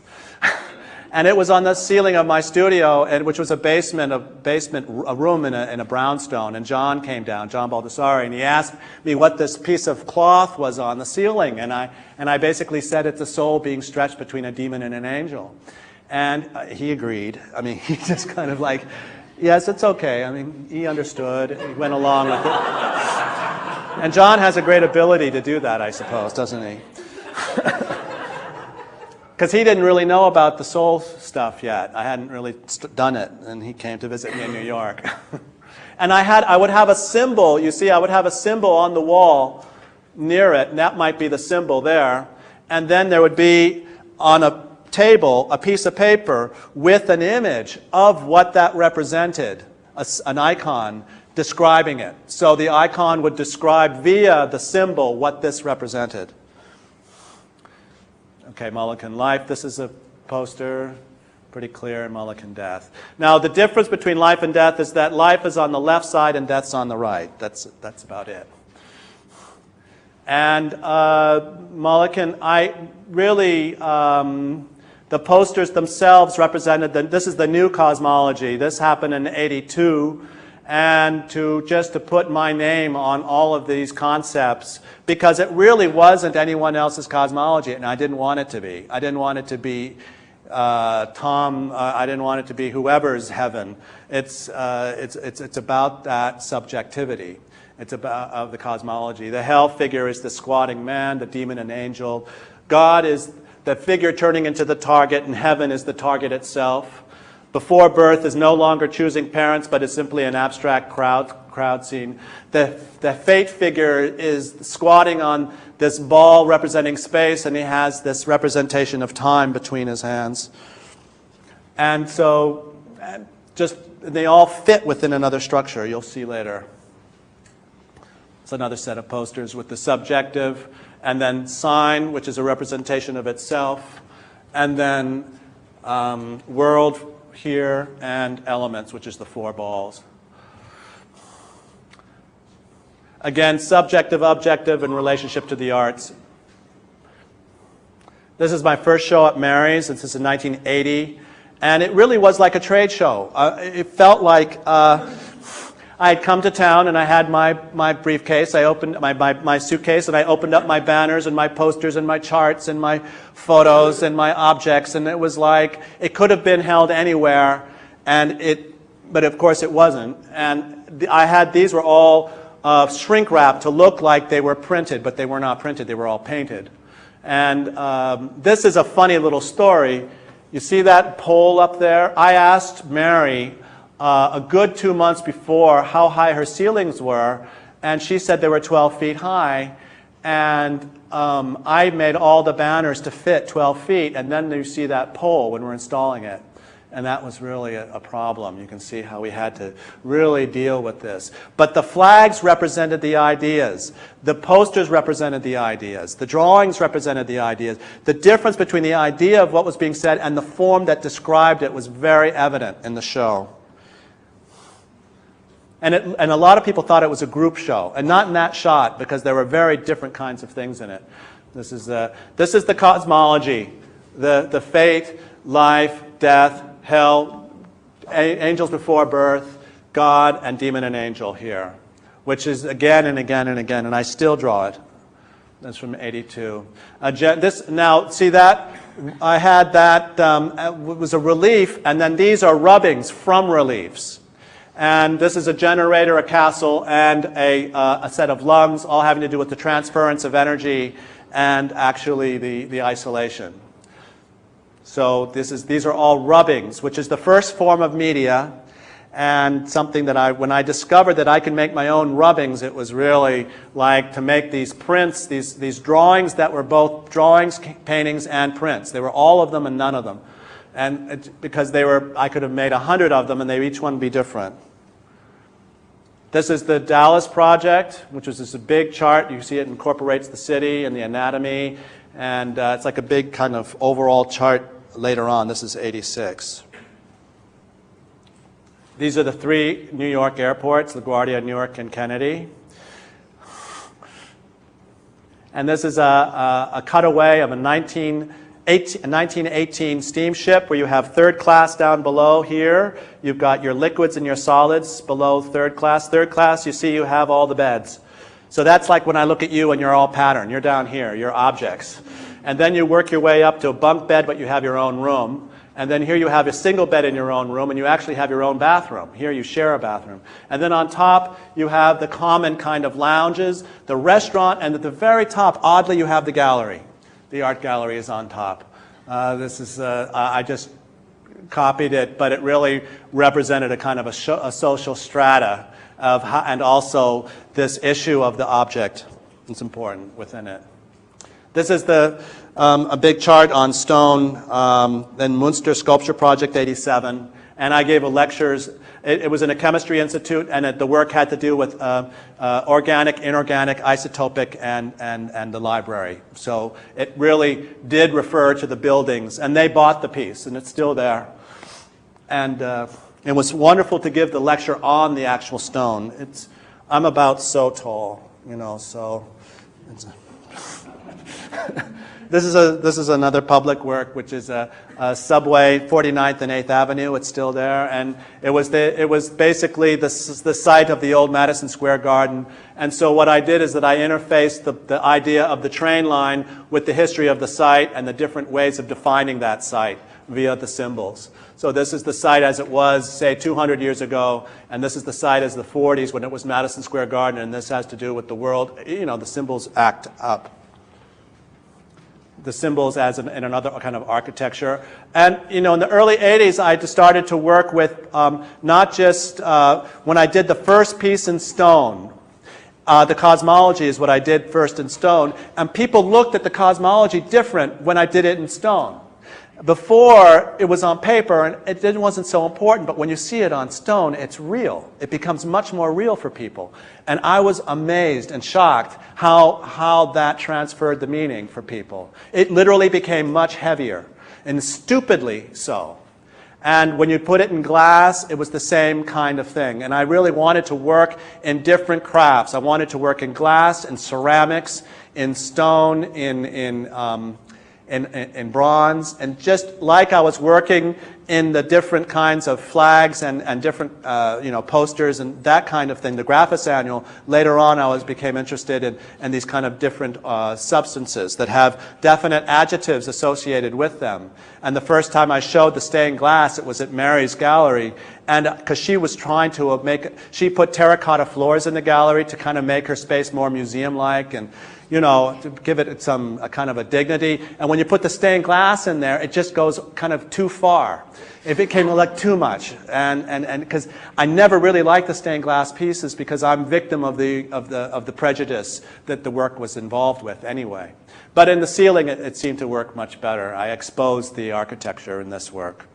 And it was on the ceiling of my studio, which was a room in a brownstone. And John came down, John Baldessari, and he asked me what this piece of cloth was on the ceiling. And I basically said it's a soul being stretched between a demon and an angel. And he agreed. I mean, he just kind of like, yes, it's okay. I mean, he understood. He went along with it. And John has a great ability to do that, I suppose, doesn't he? Because he didn't really know about the soul stuff yet. I hadn't really done it, and he came to visit me in New York. And I would have a symbol, you see, I would have a symbol on the wall near it, and that might be the symbol there. And then there would be on a table a piece of paper with an image of what that represented, an icon describing it. So the icon would describe via the symbol what this represented. Okay, Mullican life. This is a poster, pretty clear, and Mullican death. Now, the difference between life and death is that life is on the left side and death's on the right. That's about it. And Mullican, the posters themselves represented, this is the new cosmology. This happened in '82. And to put my name on all of these concepts, because it really wasn't anyone else's cosmology, and I didn't want it to be. I didn't want it to be Tom. I didn't want it to be whoever's heaven. It's about that subjectivity. It's about of the cosmology. The hell figure is the squatting man, the demon and angel. God is the figure turning into the target, and heaven is the target itself. Before birth is no longer choosing parents, but is simply an abstract crowd scene. The fate figure is squatting on this ball representing space, and he has this representation of time between his hands. And so they all fit within another structure, you'll see later. It's another set of posters with the subjective, and then sign, which is a representation of itself, and then world here, and elements, which is the 4 balls. Again, subjective, objective in relationship to the arts. This is my first show at Mary's. This is in 1980. And it really was like a trade show. It felt like I had come to town and I had my briefcase. I opened my suitcase and I opened up my banners and my posters and my charts and my photos and my objects. And it was like it could have been held anywhere. But of course it wasn't. And these were all shrink wrapped to look like they were printed, but they were not printed. They were all painted. And this is a funny little story. You see that pole up there? I asked Mary a good 2 months before how high her ceilings were, and she said they were 12 feet high. And I made all the banners to fit 12 feet, and then you see that pole when we're installing it. And that was really a problem. You can see how we had to really deal with this. But the flags represented the ideas. The posters represented the ideas. The drawings represented the ideas. The difference between the idea of what was being said and the form that described it was very evident in the show. And a lot of people thought it was a group show, and not in that shot, because there were very different kinds of things in it. This is the cosmology, the fate, life, death, hell, angels before birth, God, and demon and angel here, which is again and again and again, and I still draw it. That's from '82. Now, see that? I had that, was a relief, and then these are rubbings from reliefs. And this is a generator, a castle, and a set of lungs, all having to do with the transference of energy and actually the isolation. So these are all rubbings, which is the first form of media, and something that when I discovered that I could make my own rubbings, it was really like to make these prints, these drawings that were both drawings, paintings, and prints. They were all of them and none of them. And because I could have made 100 of them and each one be different. This is the Dallas project, which was this big chart. You see it incorporates the city and the anatomy, and it's like a big kind of overall chart later on. This is '86. These are the 3 New York airports, LaGuardia, Newark, and Kennedy. And this is a cutaway of a 1918 steamship where you have third class down below here. You've got your liquids and your solids below third class. Third class, you see you have all the beds. So that's like when I look at you and you're all pattern. You're down here, you're objects. And then you work your way up to a bunk bed, but you have your own room. And then here you have a single bed in your own room, and you actually have your own bathroom. Here you share a bathroom. And then on top, you have the common kind of lounges, the restaurant, and at the very top, oddly, you have the gallery. The art gallery is on top. I just copied it, but it really represented a kind of a social strata of and also this issue of the object. It's important within it. This is a big chart on stone, then Munster Sculpture Project '87, and I gave lectures. It was in a chemistry institute, and the work had to do with organic, inorganic, isotopic, and the library. So it really did refer to the buildings, and they bought the piece, and it's still there. And it was wonderful to give the lecture on the actual stone. I'm about so tall, so. This is another public work, which is a subway, 49th and 8th Avenue. It's still there, and it was basically the site of the old Madison Square Garden. And so what I did is that I interfaced the idea of the train line with the history of the site and the different ways of defining that site via the symbols. So this is the site as it was, say, 200 years ago, and this is the site as the 40s when it was Madison Square Garden, and this has to do with the world. The symbols act up. The symbols as in another kind of architecture. And, in the early 80s, I started to work with not just when I did the first piece in stone. The cosmology is what I did first in stone. And people looked at the cosmology different when I did it in stone. Before, it was on paper, and it wasn't so important, but when you see it on stone, it's real. It becomes much more real for people. And I was amazed and shocked how that transferred the meaning for people. It literally became much heavier, and stupidly so. And when you put it in glass, it was the same kind of thing. And I really wanted to work in different crafts. I wanted to work in glass, in ceramics, in stone, in bronze. And just like I was working in the different kinds of flags and different posters and that kind of thing, the Graphis Annual, later on I became interested in these kind of different substances that have definite adjectives associated with them. And the first time I showed the stained glass, it was at Mary's gallery, and because she was trying to she put terracotta floors in the gallery to kind of make her space more museum-like, and to give it a kind of a dignity. And when you put the stained glass in there, it just goes kind of too far. It became like too much. And because I never really liked the stained glass pieces because I'm victim of the prejudice that the work was involved with anyway. But in the ceiling, it seemed to work much better. I exposed the architecture in this work.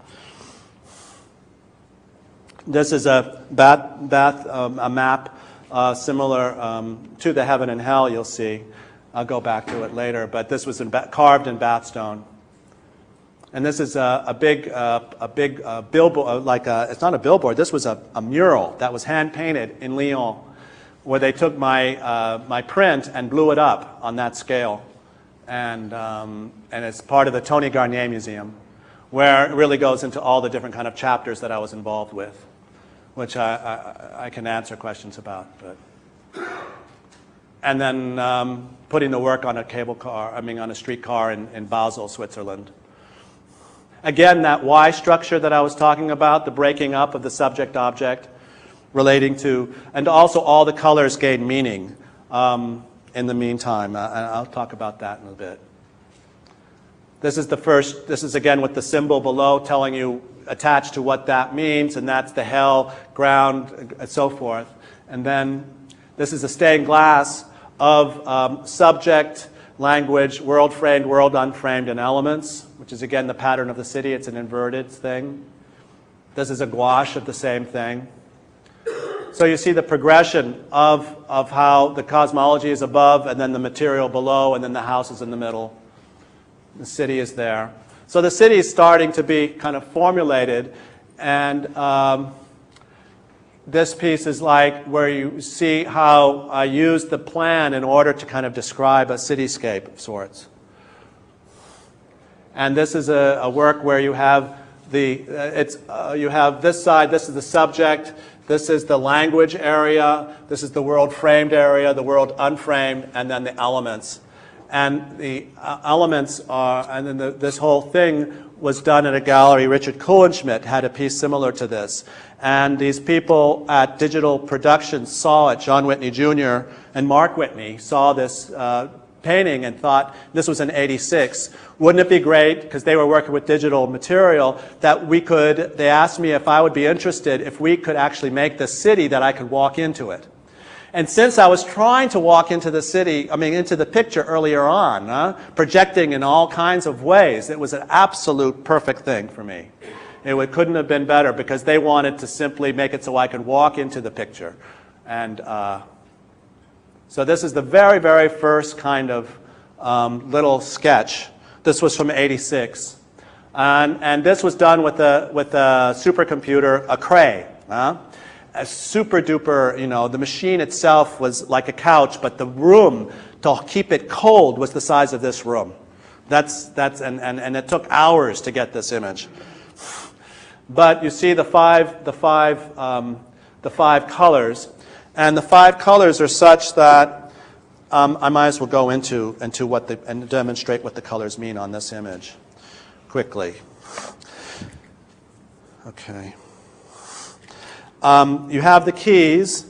This is a map similar to the Heaven and Hell, you'll see. I'll go back to it later, but this was carved in bat stone. And this is a big billboard, it's not a billboard, this was a mural that was hand-painted in Lyon, where they took my print and blew it up on that scale. And it's part of the Tony Garnier Museum, where it really goes into all the different kind of chapters that I was involved with, which I can answer questions about. And then putting the work on on a streetcar in Basel, Switzerland. Again, that Y structure that I was talking about, the breaking up of the subject-object, relating to, and also all the colors gain meaning in the meantime. And I'll talk about that in a bit. This is again with the symbol below telling you attached to what that means, and that's the hell, ground, and so forth. And then this is a stained glass of subject, language, world framed, world unframed, and elements, which is again the pattern of the city. It's an inverted thing. This is a gouache of the same thing. So you see the progression of how the cosmology is above, and then the material below, and then the house is in the middle. The city is there. So the city is starting to be kind of formulated, and this piece is like where you see how I used the plan in order to kind of describe a cityscape of sorts. And this is a work where you have you have this side, this is the subject, this is the language area, this is the world framed area, the world unframed, and then the elements. And the elements are, and then this whole thing was done at a gallery. Richard Kohlenschmidt had a piece similar to this. And these people at Digital Productions saw it, John Whitney Jr. and Mark Whitney saw this painting and thought, this was in '86, wouldn't it be great, because they were working with digital material, that we could, they asked me if I would be interested if we could actually make the city that I could walk into it. And since I was trying to walk into the city, into the picture earlier on, projecting in all kinds of ways, it was an absolute perfect thing for me. It couldn't have been better, because they wanted to simply make it so I could walk into the picture. And so this is the very, very first kind of little sketch. This was from '86. And this was done with a supercomputer, a Cray. A super duper, the machine itself was like a couch, but the room to keep it cold was the size of this room. And it took hours to get this image. But you see the five colors, and the five colors are such that I might as well go into and demonstrate what the colors mean on this image quickly. Okay. You have the keys.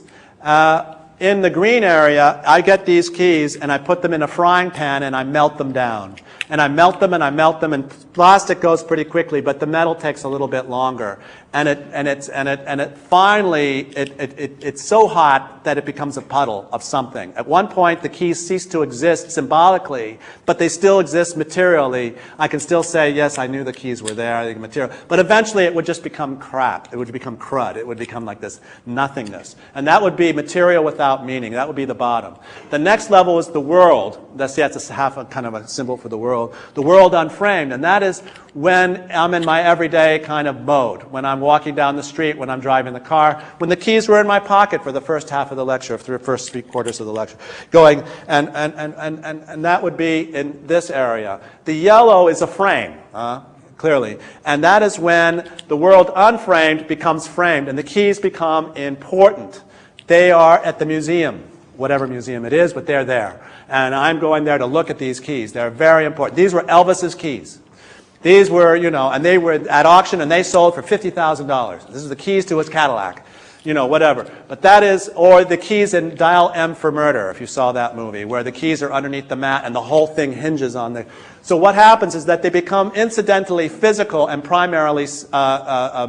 In the green area, I get these keys and I put them in a frying pan and I melt them down. And I melt them and I melt them, and plastic goes pretty quickly, but the metal takes a little bit longer. And it finally it's so hot that it becomes a puddle of something. At one point, the keys cease to exist symbolically, but they still exist materially. I can still say, yes, I knew the keys were there, the material. But eventually, it would just become crap. It would become crud. It would become like this nothingness. And that would be material without without meaning. That would be the bottom. The next level is the world. That's a half a kind of a symbol for the world. The world unframed, and that is when I'm in my everyday kind of mode, when I'm walking down the street, when I'm driving the car, when the keys were in my pocket for the first half of the lecture, for the first 3/4 of the lecture, going, and that would be in this area. The yellow is a frame, clearly, and that is when the world unframed becomes framed, and the keys become important. They are at the museum, whatever museum it is, but they're there. And I'm going there to look at these keys. They're very important. These were Elvis's keys. These were, and they were at auction and they sold for $50,000. This is the keys to his Cadillac, whatever. But that is, or the keys in Dial M for Murder, if you saw that movie, where the keys are underneath the mat and the whole thing hinges on the... So what happens is that they become incidentally physical and primarily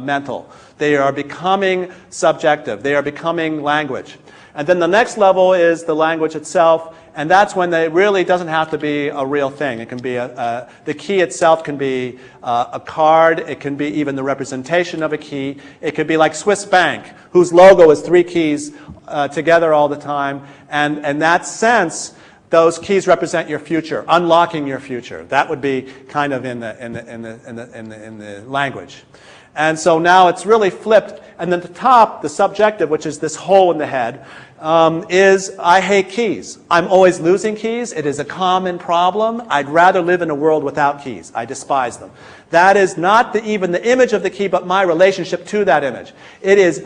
mental. They are becoming subjective. They are becoming language. And then the next level is the language itself, and that's when it really doesn't have to be a real thing. It can be the key itself can be a card. It can be even the representation of a key. It could be like Swiss Bank, whose logo is 3 keys together all the time. And in that sense, those keys represent your future, unlocking your future. That would be kind of in the language. And so now it's really flipped. And then the top, the subjective, which is this hole in the head, is I hate keys. I'm always losing keys. It is a common problem. I'd rather live in a world without keys. I despise them. That is not even the image of the key, but my relationship to that image. It is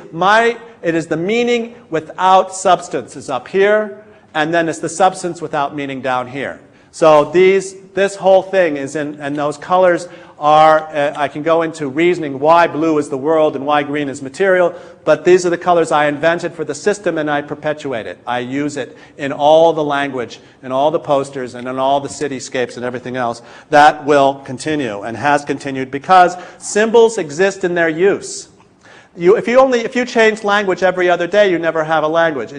the meaning without substance is up here, and then it's the substance without meaning down here. So this whole thing is and those colors are, I can go into reasoning why blue is the world and why green is material, but these are the colors I invented for the system and I perpetuate it. I use it in all the language, in all the posters, and in all the cityscapes and everything else. That will continue and has continued because symbols exist in their use. If you change language every other day, you never have a language.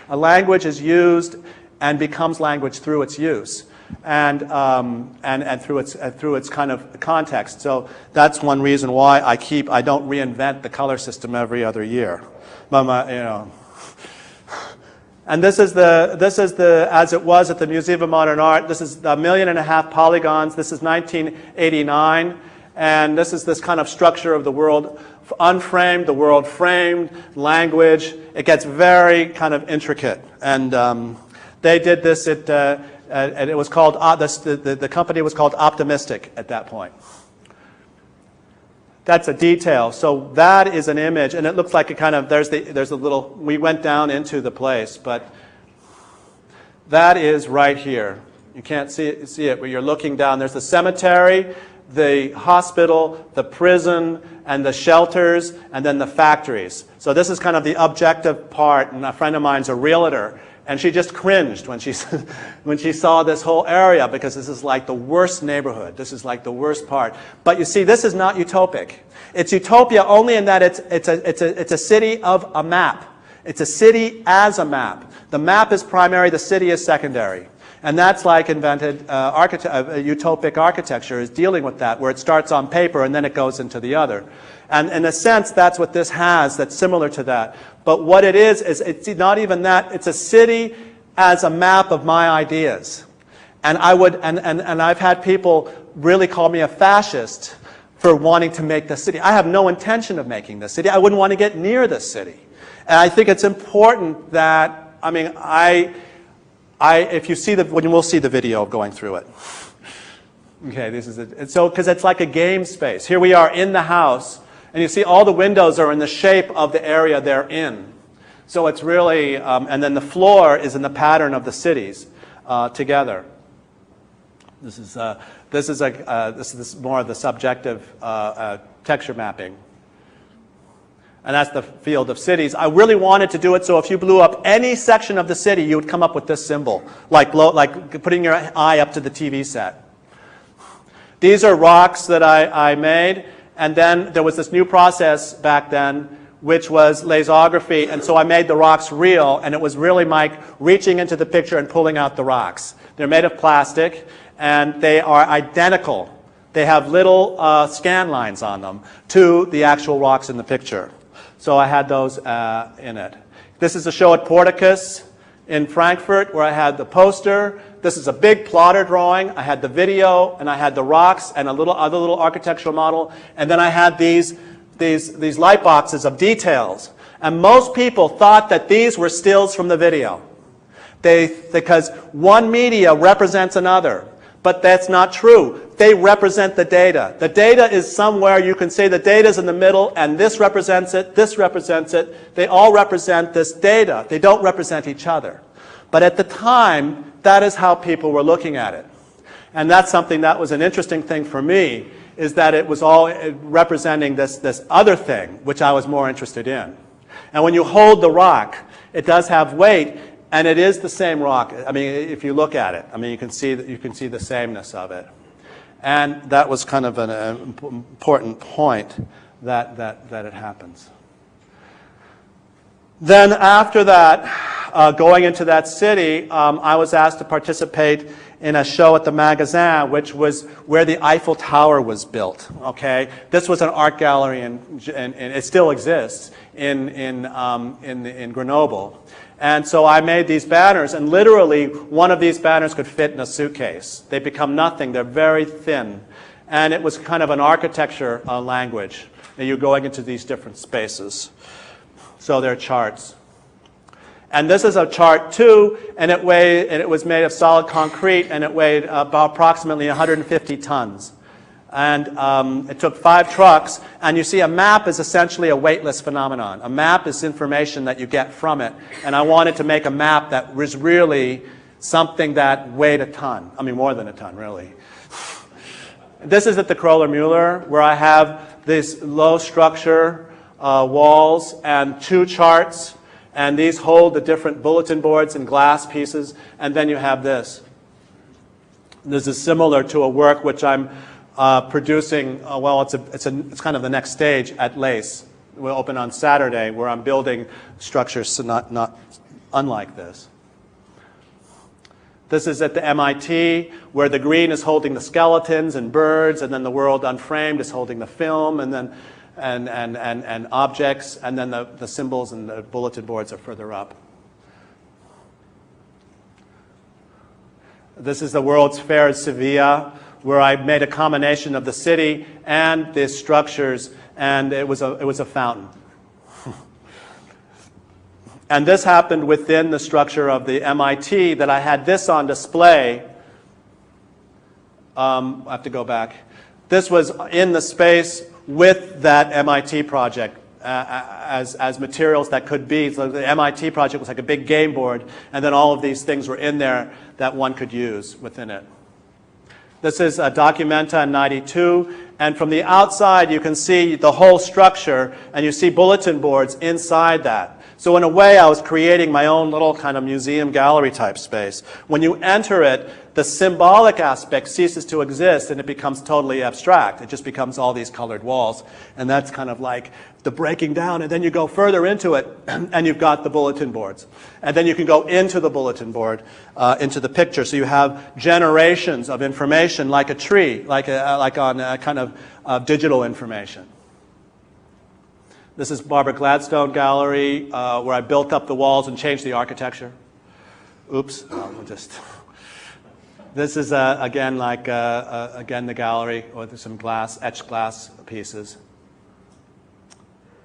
A language is used and becomes language through its use and through its kind of context. So that's one reason why I don't reinvent the color system every other year. And this is the as it was at the Museum of Modern Art. This is 1.5 million polygons. This is 1989, and this is this kind of structure of the world unframed, the world framed, language. It gets very kind of intricate, and they did this and it was called, the company was called Optimistic at that point. That's a detail. So that is an image, and it looks like a kind of, there's a little, we went down into the place, but that is right here. You can't see it, but you're looking down. There's the cemetery, the hospital, the prison, and the shelters, and then the factories. So this is kind of the objective part, and a friend of mine's a realtor, and she just cringed when she saw this whole area because this is like the worst neighborhood. This is like the worst part. But you see, this is not utopic. It's utopia only in that it's a city of a map. It's a city as a map. The map is primary, the city is secondary. And that's like invented utopic architecture is dealing with that, where it starts on paper and then it goes into the other. And in a sense, that's what this has that's similar to that. But what it is it's not even that. It's a city as a map of my ideas. And I've had people really call me a fascist for wanting to make this city. I have no intention of making this city. I wouldn't want to get near this city. And I think it's important that, if you see we'll see the video of going through it. Okay, this is it. So, because it's like a game space. Here we are in the house, and you see all the windows are in the shape of the area they're in. So it's really, and then the floor is in the pattern of the cities together. This is more of the subjective texture mapping. And that's the field of cities. I really wanted to do it so if you blew up any section of the city, you would come up with this symbol, like putting your eye up to the TV set. These are rocks that I made, and then there was this new process back then, which was lasography, and so I made the rocks real, and it was really Mike reaching into the picture and pulling out the rocks. They're made of plastic, and they are identical. They have little scan lines on them to the actual rocks in the picture. So I had those in it. This is a show at Porticus in Frankfurt where I had the poster. This is a big plotter drawing. I had the video, and I had the rocks and other little architectural model. And then I had these light boxes of details. And most people thought that these were stills from the video. Because one media represents another. But that's not true. They represent the data. The data is somewhere. You can say the data is in the middle, and this represents it, this represents it. They all represent this data. They don't represent each other. But at the time, that is how people were looking at it. And that's something that was an interesting thing for me, is that it was all representing this other thing, which I was more interested in. And when you hold the rock, it does have weight, and it is the same rock. I mean, if you look at it, I mean, you can see the sameness of it. And that was kind of an important point that it happens. Then after that, going into that city, I was asked to participate in a show at the Magasin, which was where the Eiffel Tower was built. Okay, this was an art gallery, and it still exists in Grenoble. And so I made these banners, and literally one of these banners could fit in a suitcase. They become nothing. They're very thin. And it was kind of an architecture language. And you're going into these different spaces. So they're charts. And this is a chart too, and it was made of solid concrete, and it weighed about approximately 150 tons. And it took 5 trucks, and you see a map is essentially a weightless phenomenon. A map is information that you get from it, and I wanted to make a map that was really something that weighed a ton. I mean, more than a ton, really. This is at the Kroller-Müller, where I have these low structure walls and 2 charts, and these hold the different bulletin boards and glass pieces, and then you have this. This is similar to a work which I'm producing, well, it's kind of the next stage at LACE. We'll open on Saturday, where I'm building structures not unlike this. This is at the MIT, where the green is holding the skeletons and birds, and then the World Unframed is holding the film, and then and objects, and then the symbols and the bulletin boards are further up. This is the World's Fair at Sevilla, where I made a combination of the city and the structures, and it was a fountain. And this happened within the structure of the MIT, that I had this on display. I have to go back. This was in the space with that MIT project as materials that could be. So the MIT project was like a big game board, and then all of these things were in there that one could use within it. This is a Documenta in '92, and from the outside you can see the whole structure, and you see bulletin boards inside that. So in a way, I was creating my own little kind of museum gallery type space. When you enter it, the symbolic aspect ceases to exist, and it becomes totally abstract. It just becomes all these colored walls, and that's kind of like the breaking down. And then you go further into it, and you've got the bulletin boards. And then you can go into the bulletin board, into the picture. So you have generations of information, like a tree, like on a kind of digital information. This is Barbara Gladstone Gallery, where I built up the walls and changed the architecture. Oops, we'll just. This is again again the gallery with some etched glass pieces.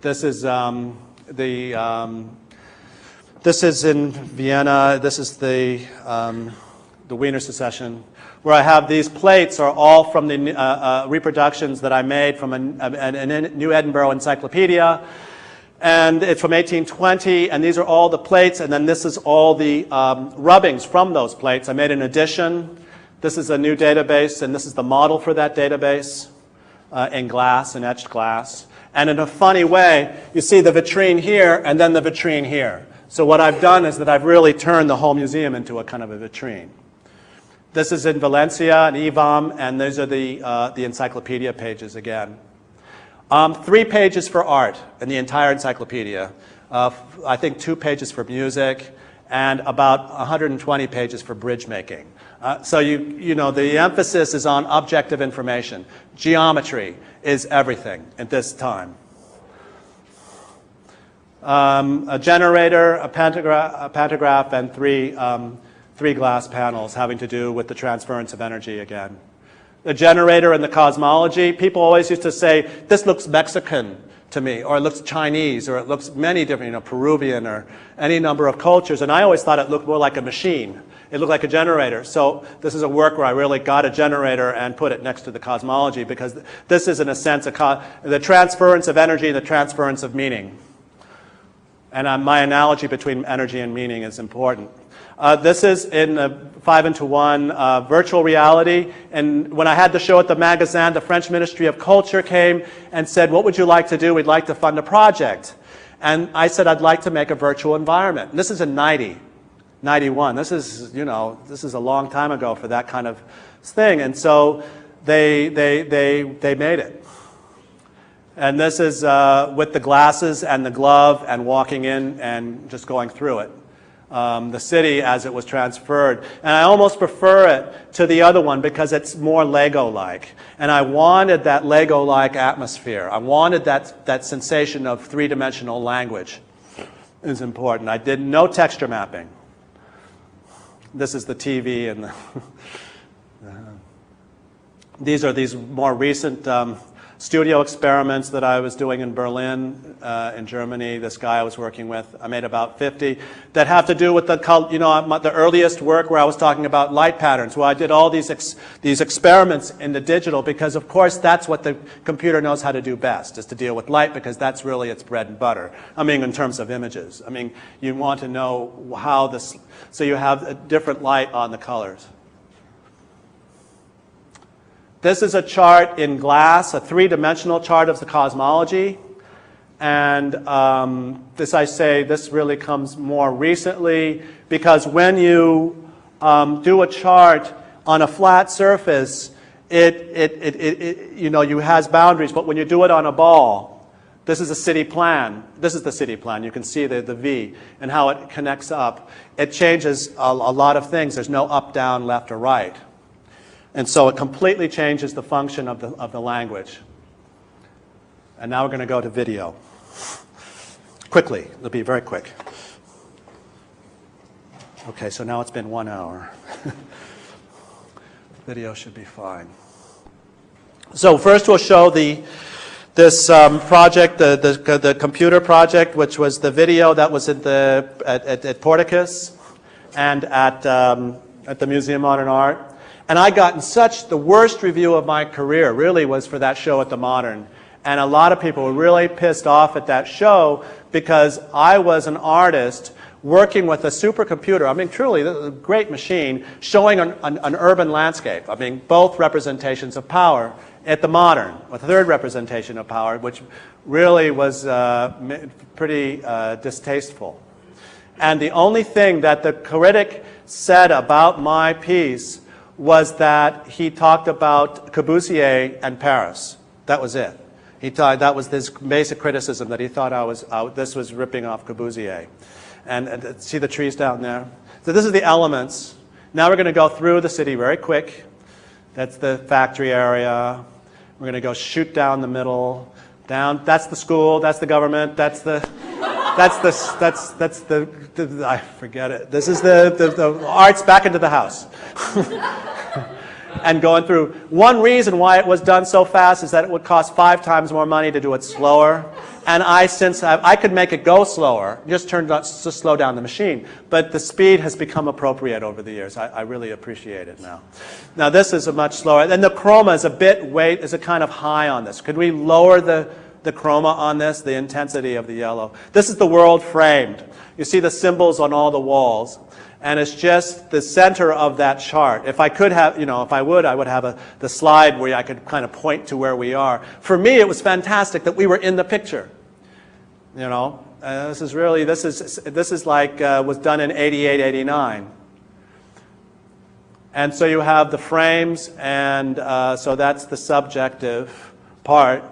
This is this is in Vienna. This is the Wiener Secession, where I have these plates are all from the reproductions that I made from a New Edinburgh Encyclopedia. And it's from 1820, and these are all the plates, and then this is all the rubbings from those plates. I made an addition. This is a new database, and this is the model for that database in glass, in etched glass. And in a funny way, you see the vitrine here, and then the vitrine here. So what I've done is that I've really turned the whole museum into a kind of a vitrine. This is in Valencia, in IVAM, and these are the encyclopedia pages again. 3 pages for art in the entire encyclopedia. I think 2 pages for music, and about 120 pages for bridge making. So you know, the emphasis is on objective information. Geometry is everything at this time. a generator, a pantograph, and three glass panels having to do with the transference of energy again. The generator and the cosmology, people always used to say, this looks Mexican to me, or it looks Chinese, or it looks many different, Peruvian, or any number of cultures, and I always thought it looked more like a machine. It looked like a generator. So this is a work where I really got a generator and put it next to the cosmology, because this is, in a sense, the transference of energy, the transference of meaning. And my analogy between energy and meaning is important. This is in 5-into-1 virtual reality. And when I had the show at the Magasin, the French Ministry of Culture came and said, what would you like to do? We'd like to fund a project. And I said, I'd like to make a virtual environment. And this is in 91. This is, this is a long time ago for that kind of thing. And so they made it. And this is with the glasses and the glove and walking in and just going through it. The city as it was transferred. And I almost prefer it to the other one because it's more Lego-like. And I wanted that Lego-like atmosphere. I wanted that sensation of three-dimensional language. Is important. I did no texture mapping. This is the TV and these are these more recent studio experiments that I was doing in Berlin, in Germany. This guy I was working with, I made about 50 that have to do with the earliest work where I was talking about light patterns, where I did all these experiments in the digital, because of course that's what the computer knows how to do best, is to deal with light, because that's really its bread and butter. I mean, in terms of images. I mean, you want to know how this, so you have a different light on the colors. This is a chart in glass, a three-dimensional chart of the cosmology. And this really comes more recently, because when you do a chart on a flat surface, you has boundaries. But when you do it on a ball, this is a city plan. This is the city plan. You can see the V and how it connects up. It changes a lot of things. There's no up, down, left, or right. And so it completely changes the function of the language. And now we're going to go to video. Quickly. It'll be very quick. Okay, so now it's been 1 hour. Video should be fine. So first we'll show this project, the computer project, which was the video that was at Porticus and at the Museum of Modern Art. And I got the worst review of my career really was for that show at the Modern. And a lot of people were really pissed off at that show because I was an artist working with a supercomputer. I mean, truly, a great machine, showing an urban landscape. I mean, both representations of power at the Modern, a third representation of power, which really was pretty distasteful. And the only thing that the critic said about my piece was that he talked about Corbusier and Paris. That was it. That was his basic criticism, that he thought this was ripping off Corbusier. And see the trees down there? So this is the elements. Now we're going to go through the city very quick. That's the factory area. We're going to go shoot down the middle. Down. That's the school. That's the government. That's the I forget it. This is the arts back into the house. And going through. One reason why it was done so fast is that it would cost 5 times more money to do it slower. And I could make it go slower, just slow down the machine. But the speed has become appropriate over the years. I really appreciate it now. Now this is a much slower. And the chroma is a kind of high on this. Could we lower the chroma on this, the intensity of the yellow? This is the world framed. You see the symbols on all the walls. And it's just the center of that chart. If I could have, if I would have the slide where I could kind of point to where we are. For me, it was fantastic that we were in the picture. This is like was done in 88, 89. And so you have the frames, and so that's the subjective part,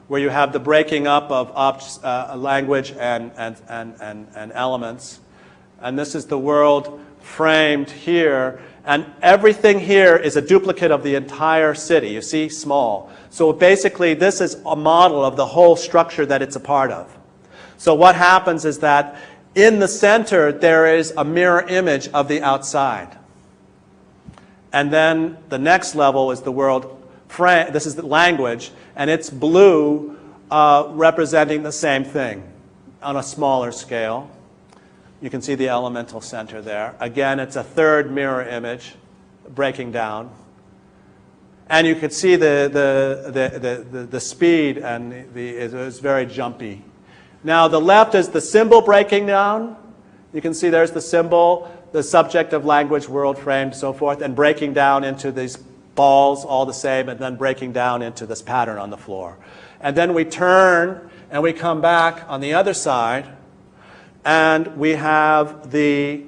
where you have the breaking up of language and elements. And this is the world framed here. And everything here is a duplicate of the entire city. You see, small. So basically, this is a model of the whole structure that it's a part of. So what happens is that in the center there is a mirror image of the outside. And then the next level is the world frame. This is the language, and it's blue, representing the same thing on a smaller scale. You can see the elemental center there. Again, it's a third mirror image breaking down. And you can see the speed, and it's very jumpy. Now, the left is the symbol breaking down. You can see there's the symbol, the subject of language, world framed, so forth, and breaking down into these balls, all the same, and then breaking down into this pattern on the floor. And then we turn, and we come back on the other side, and we have this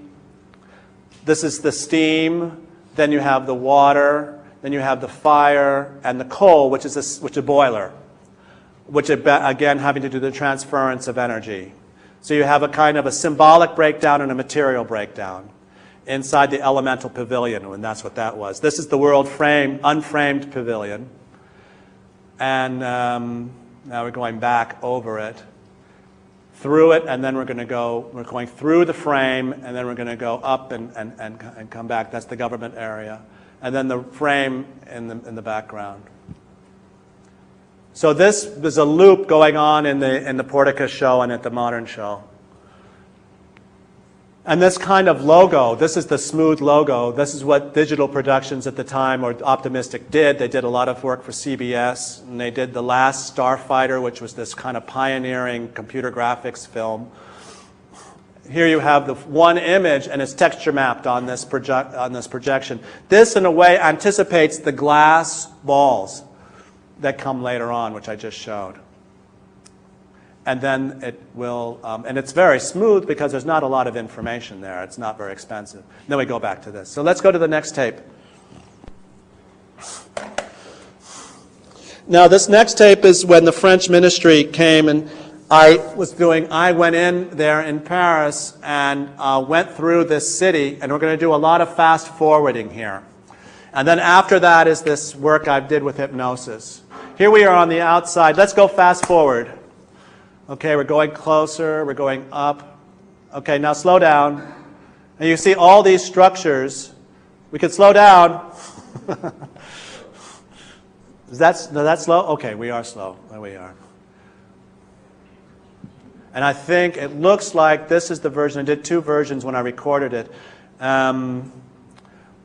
is the steam, then you have the water, then you have the fire, and the coal, which is a boiler, which again having to do with the transference of energy. So you have a kind of a symbolic breakdown and a material breakdown inside the elemental pavilion, and that's what that was. This is the world unframed pavilion. And now we're going back over it, through it, and then we're going through the frame, and then we're going to go up and come back. That's the government area. And then the frame in the background. So this was a loop going on in the Porticus show and at the Modern show. And this kind of logo, this is the smooth logo. This is what digital productions at the time, or Optimistic, did. They did a lot of work for CBS, and they did The Last Starfighter, which was this kind of pioneering computer graphics film. Here you have the one image, and it's texture mapped on this projection. This, in a way, anticipates the glass balls that come later on, which I just showed. And then it will, and it's very smooth because there's not a lot of information there. It's not very expensive. Then we go back to this. So let's go to the next tape. Now, this next tape is when the French ministry came, and I went in there in Paris and went through this city, and we're going to do a lot of fast forwarding here. And then after that is this work I did with hypnosis. Here we are on the outside. Let's go fast forward. Okay, we're going closer, we're going up. Okay, now slow down. And you see all these structures. We can slow down. Is that slow? Okay, we are slow. There we are. And I think it looks like this is the version. I did two versions when I recorded it. One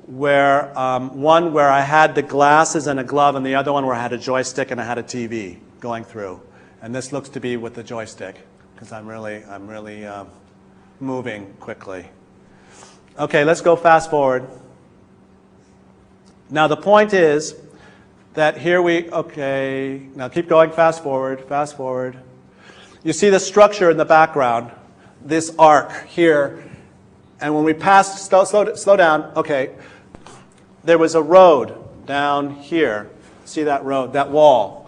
where I had the glasses and a glove, and the other one where I had a joystick and I had a TV going through. And this looks to be with the joystick, because I'm really moving quickly. Okay, let's go fast forward. Now the point is that okay, now keep going fast forward. You see the structure in the background, this arc here. And when we passed, slow down, okay, there was a road down here. See that road, that wall.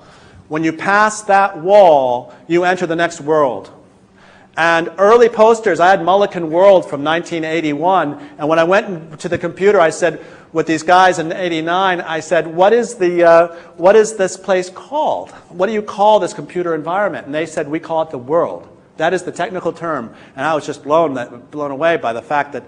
When you pass that wall, you enter the next world. And early posters, I had Mullican World from 1981, and when I went to the computer, I said, with these guys in '89, I said, what is this place called? What do you call this computer environment? And they said, we call it the world. That is the technical term. And I was just blown away by the fact that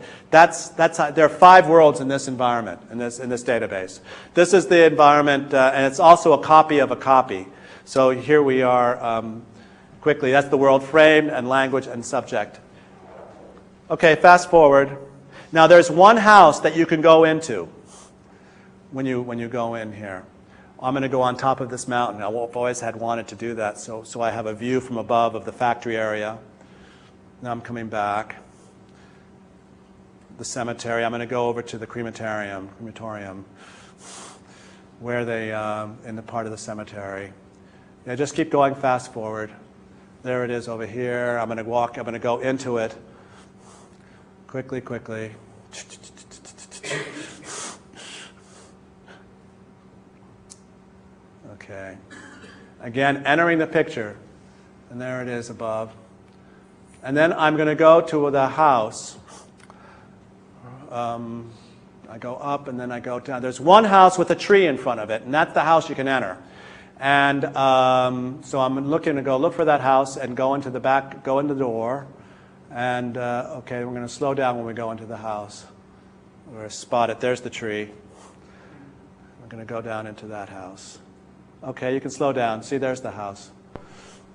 there are 5 worlds in this environment, in this database. This is the environment, and it's also a copy of a copy. So here we are, quickly. That's the world framed and language and subject. Okay, fast forward. Now there's one house that you can go into when you go in here. I'm going to go on top of this mountain. I've always wanted to do that, so I have a view from above of the factory area. Now I'm coming back. The cemetery. I'm going to go over to the crematorium, where they in the part of the cemetery. Yeah, just keep going fast forward. There it is over here. I'm going to walk. I'm going to go into it. Quickly. Okay. Again, entering the picture. And there it is above. And then I'm going to go to the house. I go up and then I go down. There's one house with a tree in front of it, and that's the house you can enter. And so I'm looking to go look for that house and go into the back, go in the door. And okay, we're going to slow down when we go into the house. We're going to spot it. There's the tree. We're going to go down into that house. Okay, you can slow down. See, there's the house.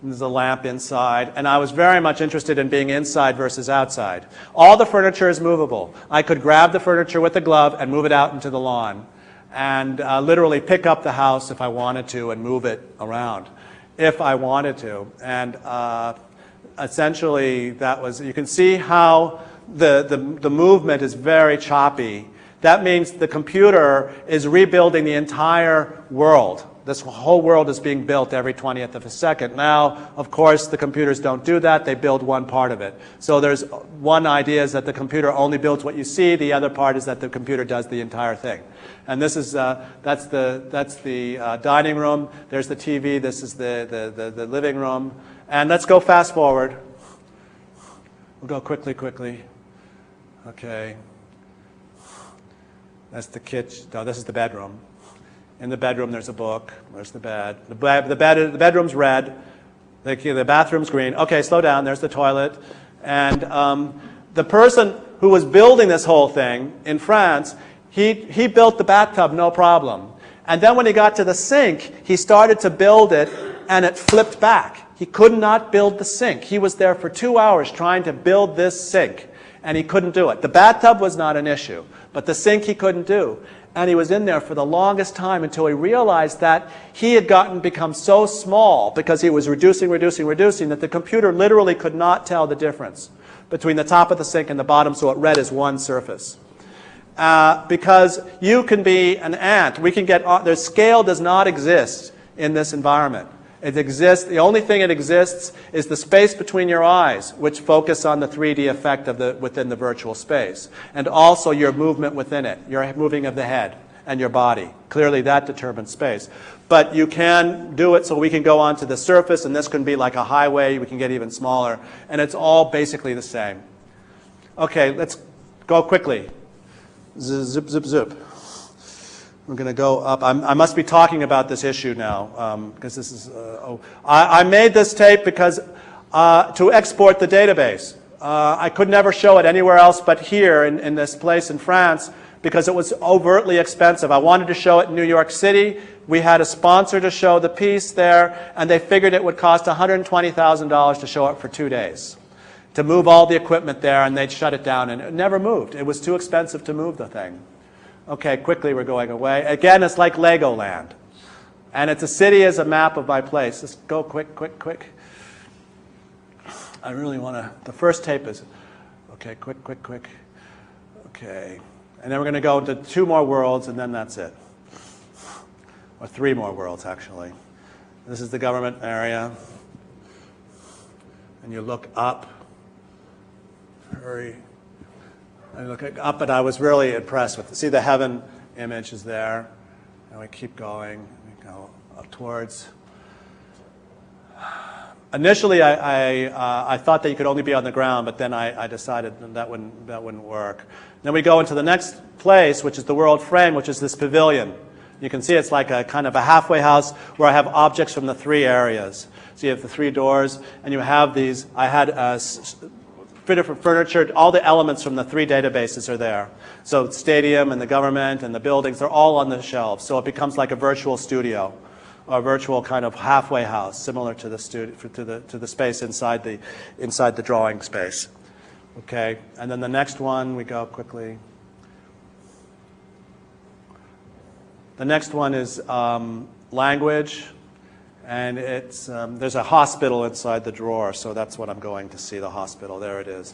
There's a lamp inside. And I was very much interested in being inside versus outside. All the furniture is movable. I could grab the furniture with a glove and move it out into the lawn. And literally pick up the house if I wanted to and move it around if I wanted to. And essentially that was, you can see how the movement is very choppy. That means the computer is rebuilding the entire world. This whole world is being built every 20th of a second. Now, of course, the computers don't do that. They build one part of it. So there's one idea is that the computer only builds what you see. The other part is that the computer does the entire thing. And this is that's the dining room. There's the TV. This is the living room. And let's go fast forward. We'll go quickly. Okay. That's the kitchen. No, this is the bedroom. In the bedroom, there's a book. There's the bed. The bedroom's red. The bathroom's green. Okay, slow down. There's the toilet. And the person who was building this whole thing in France, he built the bathtub, no problem. And then when he got to the sink, he started to build it, and it flipped back. He could not build the sink. He was there for 2 hours trying to build this sink, and he couldn't do it. The bathtub was not an issue, but the sink he couldn't do. And he was in there for the longest time until he realized that he had become so small because he was reducing, that the computer literally could not tell the difference between the top of the sink and the bottom, so it read as one surface. Because you can be an ant. We can get, the scale does not exist in this environment. It exists, the only thing that exists is the space between your eyes, which focus on the 3D effect of within the virtual space. And also your movement within it, your moving of the head and your body. Clearly that determines space. But you can do it so we can go onto the surface, and this can be like a highway, we can get even smaller. And it's all basically the same. Okay, let's go quickly. Zip, zip, zip. We're going to go up. I must be talking about this issue now because this is. I made this tape because to export the database. I could never show it anywhere else but here in this place in France because it was overtly expensive. I wanted to show it in New York City. We had a sponsor to show the piece there, and they figured it would cost $120,000 to show it for 2 days. To move all the equipment there, and they'd shut it down, and it never moved. It was too expensive to move the thing. Okay, quickly we're going away. Again, it's like Legoland. And it's a city as a map of my place. Let's go quick. I really want to, the first tape is, okay, quick. Okay, and then we're going to go into 2 more worlds, and then that's it. Or 3 more worlds, actually. This is the government area. And you look up. Hurry. I look up, and I was really impressed with it. See, the heaven image is there. And we keep going. We go up towards. Initially, I thought that you could only be on the ground, but then I decided that wouldn't work. Then we go into the next place, which is the world frame, which is this pavilion. You can see it's like a kind of a halfway house where I have objects from the 3 areas. So you have the 3 doors, and you have these. I had different furniture, all the elements from the 3 databases are there. So the stadium and the government and the buildings, they're all on the shelves. So it becomes like a virtual studio, or a virtual kind of halfway house, similar to the to the space inside the drawing space. Okay, and then the next one, we go quickly. The next one is language. And it's, there's a hospital inside the drawer, so that's what I'm going to see, the hospital. There it is.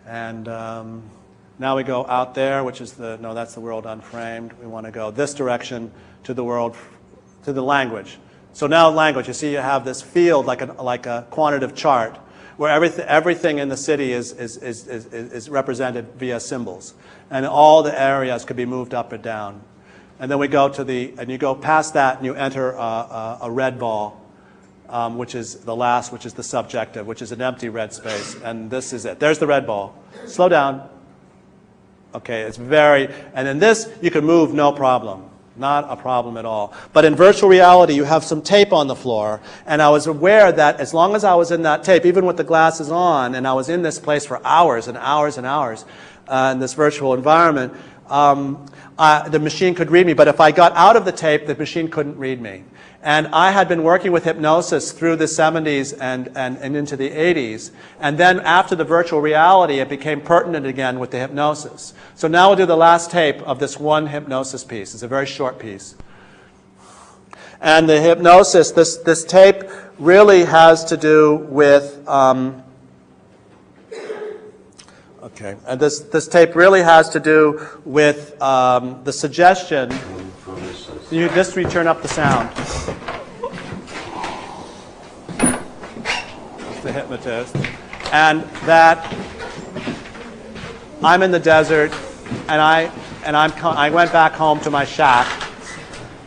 And now we go out there, which is that's the world unframed. We want to go this direction to the world, to the language. So now language, you see you have this field like a quantitative chart where everything in the city is represented via symbols. And all the areas could be moved up or down. And then we go to and you go past that and you enter a red ball, which is the last, which is the subjective, which is an empty red space. And this is it. There's the red ball. Slow down. Okay, it's and in this, you can move no problem. Not a problem at all. But in virtual reality, you have some tape on the floor, and I was aware that as long as I was in that tape, even with the glasses on, and I was in this place for hours and hours and hours in this virtual environment, the machine could read me. But if I got out of the tape, the machine couldn't read me. And I had been working with hypnosis through the 70s and into the 80s. And then after the virtual reality, it became pertinent again with the hypnosis. So now we'll do the last tape of this one hypnosis piece. It's a very short piece. And the hypnosis, this tape really has to do with... Okay, and this tape really has to do with the suggestion. You just turn up the sound. It's the hypnotist, and that I'm in the desert, and I went back home to my shack,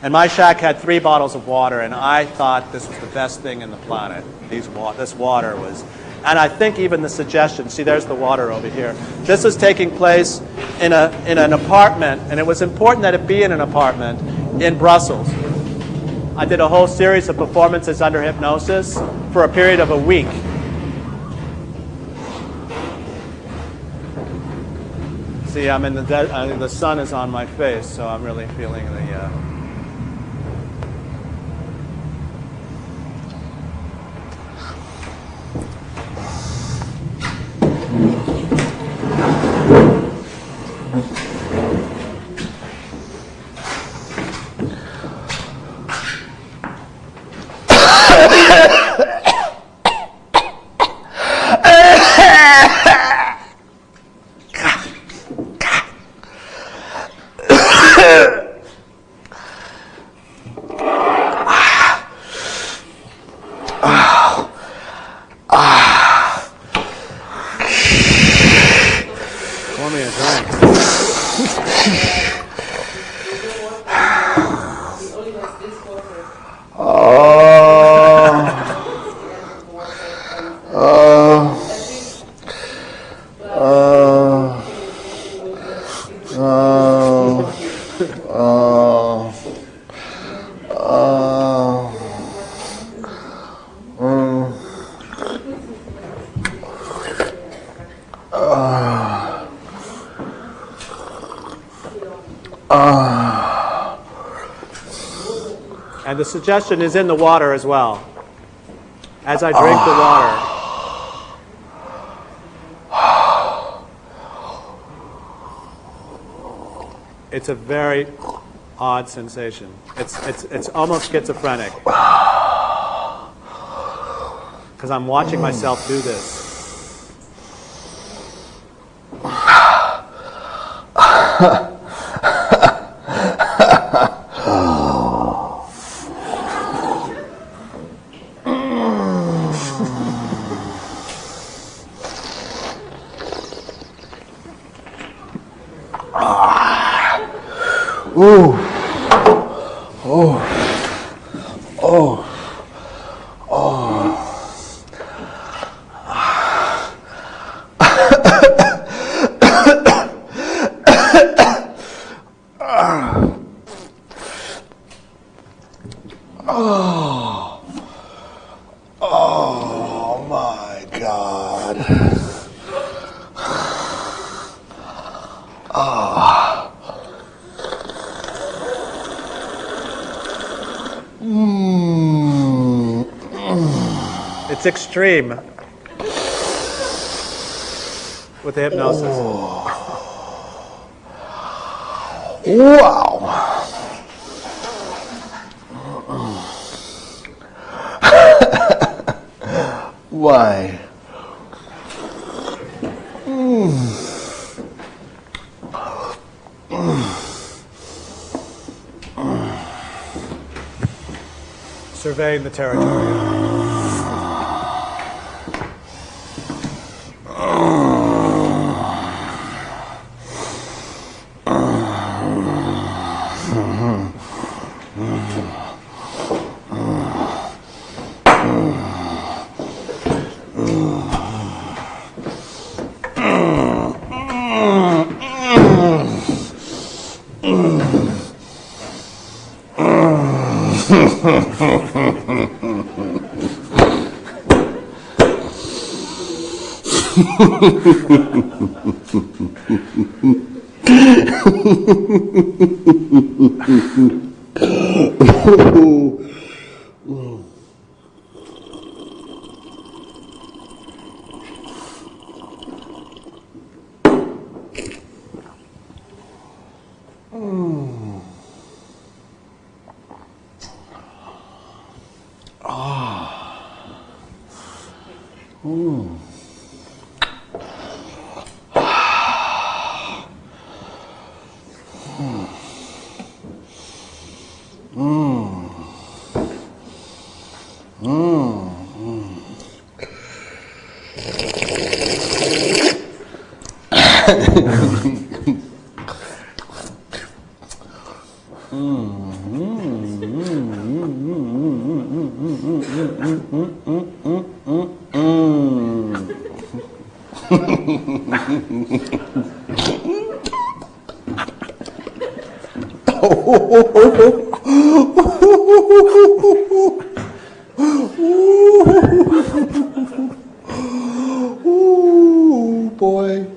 and my shack had 3 bottles of water, and I thought this was the best thing in the planet. This water was. And I think even the suggestion, see there's the water over here. This was taking place in an apartment, and it was important that it be in an apartment in Brussels. I did a whole series of performances under hypnosis for a period of a week. See, I'm in the sun is on my face, so I'm really feeling the... Pour me a drink. And the suggestion is in the water as well. As I drink the water. It's a very odd sensation. It's almost schizophrenic. Because I'm watching myself do this. Ooh. Oh. Oh. Oh. Oh. Oh my God. It's extreme with the hypnosis. Wow. Why? Surveying the territory. Ooh, boy.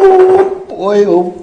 Ooh, boy. Oh.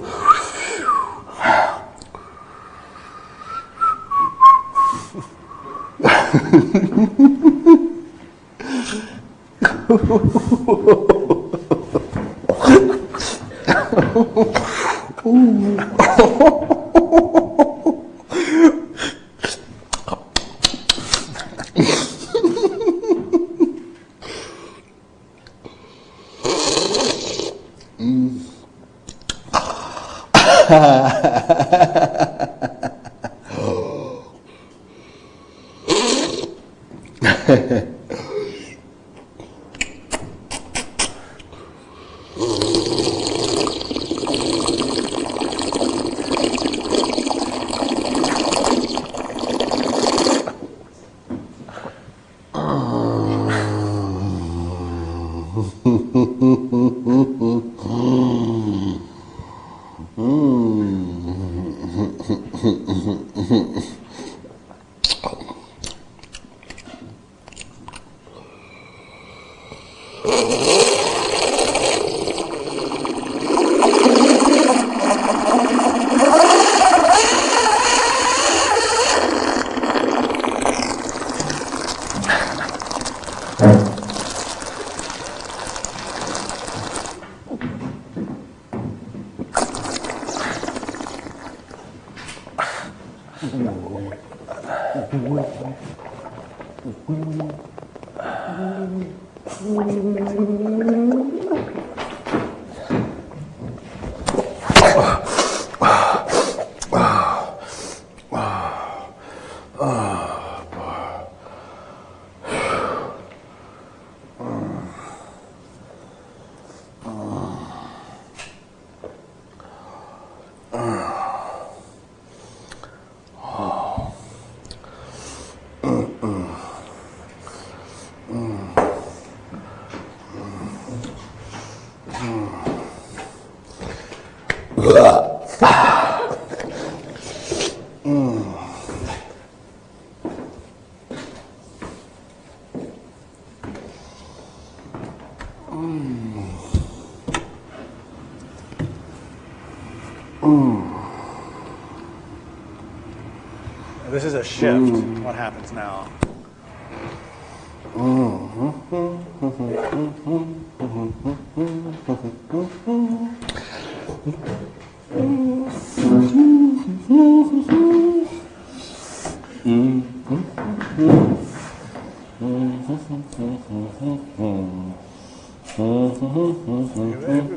This is a shift. What happens now?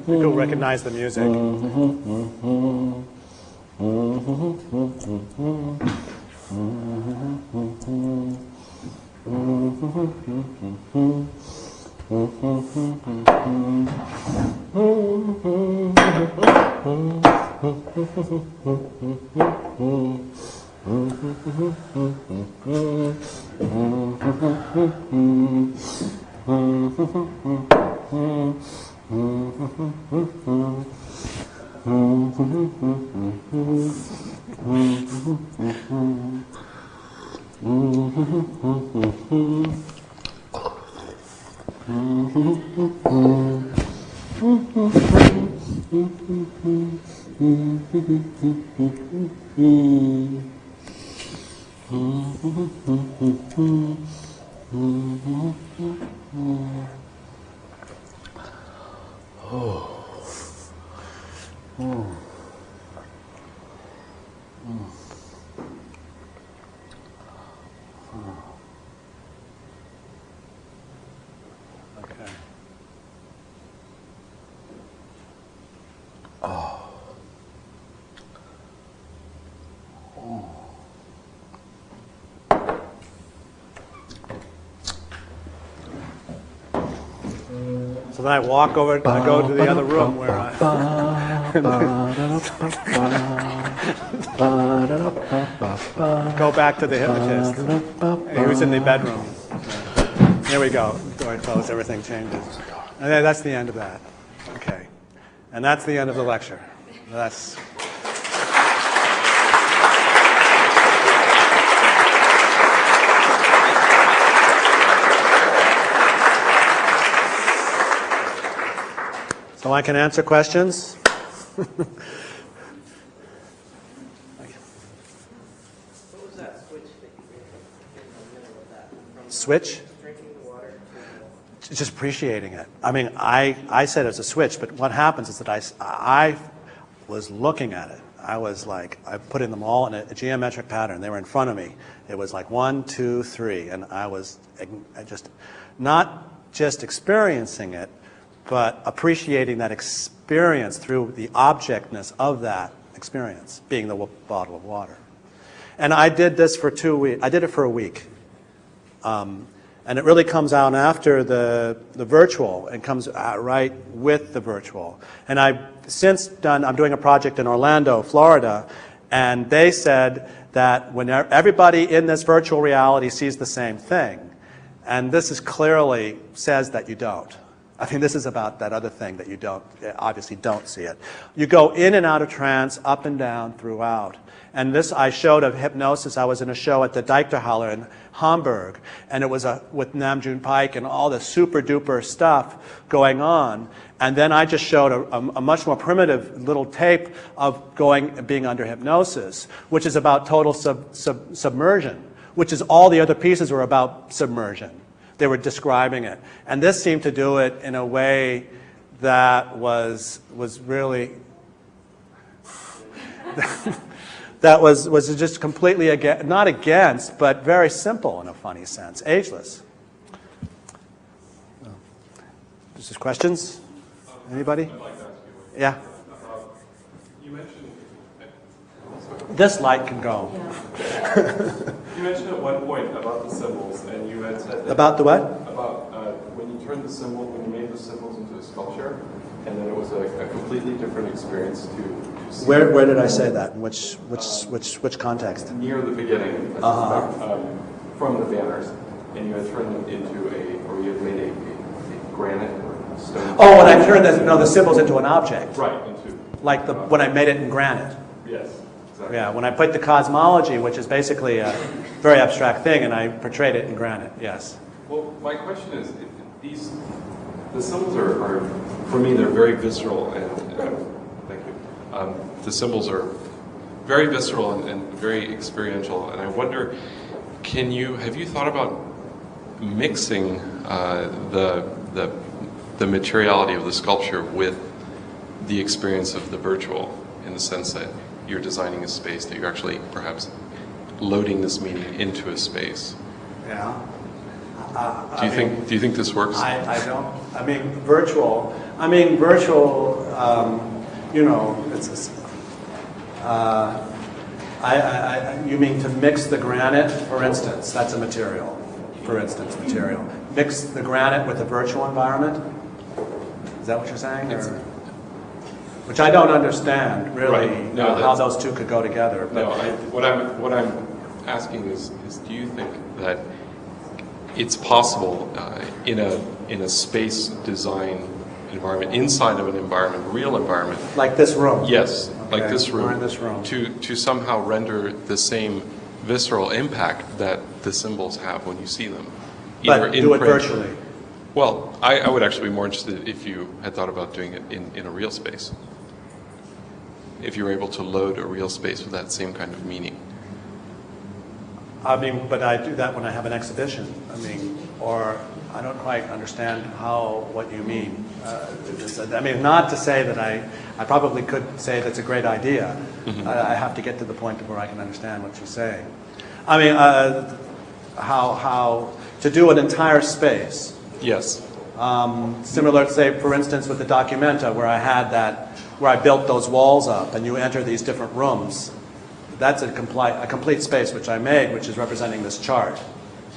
You'll recognize the music. Okay. So then I walk over, I go to the other room where I go back to the hypnotist. He was in the bedroom. Here we go. Door closed, everything changes. And then that's the end of that. Okay. And that's the end of the lecture. That's... So I can answer questions. What was that switch that you did in the middle of that? From Switch? drinking the water to Just appreciating it. I mean, I said it's a switch, but what happens is that I was looking at it. I was like, I put in them all in a geometric pattern. They were in front of me. It was like 1, 2, 3, and I just not just experiencing it, but appreciating that experience through the objectness of that experience, being the bottle of water. And I did this for 2 weeks. I did it for a week. And it really comes out after the virtual and comes out right with the virtual. And I've since I'm doing a project in Orlando, Florida, and they said that when everybody in this virtual reality sees the same thing, and this is clearly says that you don't. I mean, this is about that other thing that you obviously don't see it. You go in and out of trance, up and down throughout. And this I showed of hypnosis. I was in a show at the Deichterhalle in Hamburg, and it was with Nam June Paik and all the super duper stuff going on. And then I just showed a much more primitive little tape of being under hypnosis, which is about total submersion, which is all the other pieces were about submersion. They were describing it. And this seemed to do it in a way that was really, that was just completely, not against, but very simple in a funny sense, ageless. Just questions? Anybody? I'd like to ask you. Yeah. You mentioned. This light can go. You mentioned at one point about the symbols, and you had said that About the what? about when you turned the symbol, when you made the symbols into a sculpture, and then it was a completely different experience to see. Where did I say that? Which context? Near the beginning, from the banners, and you had turned them into or you had made a granite or stone. Oh, when I turned the symbols into an object. Right, into. Like when I made it in granite. Yes, exactly. Yeah, when I put the cosmology, which is basically a very abstract thing, and I portrayed it in granite, yes. Well, my question is, the symbols are, for me, they're very visceral, and thank you. The symbols are very visceral and very experiential, and I wonder, have you thought about mixing the materiality of the sculpture with the experience of the virtual, in the sense that you're designing a space, that you're actually perhaps loading this meaning into a space? Yeah. Do you think this works? I don't. I mean, virtual. You know, it's. You mean to mix the granite, for instance? That's a material. For instance, material. Mix the granite with the virtual environment. Is that what you're saying? Or? Which I don't understand really, Right. No, how those two could go together. But No, what I'm asking is do you think that it's possible in a space design environment, inside of an environment, a real environment. Like this room? Yes, like Okay, this room. we're in this room. To somehow render the same visceral impact that the symbols have when you see them. But in do it print. virtually. Well, I would actually be more interested if you had thought about doing it in a real space. If you were able to load a real space with that same kind of meaning. I mean, but I do that when I have an exhibition. I mean, or I don't quite understand what you mean. I mean, not to say that I probably could say that's a great idea. I have to get to the point where I can understand what you're saying. I mean, how to do an entire space. Yes. Similar, say, for instance, with the Documenta, where I built those walls up, and you enter these different rooms. That's a complete space which I made, which is representing this chart.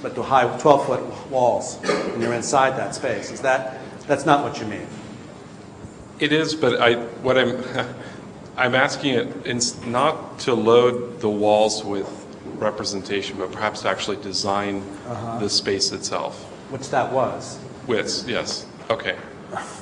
But the high 12-foot walls, and you're inside that space. That's not what you mean? It is, but I'm asking it not to load the walls with representation, but perhaps to actually design the space itself. Which that was. Yes. Okay.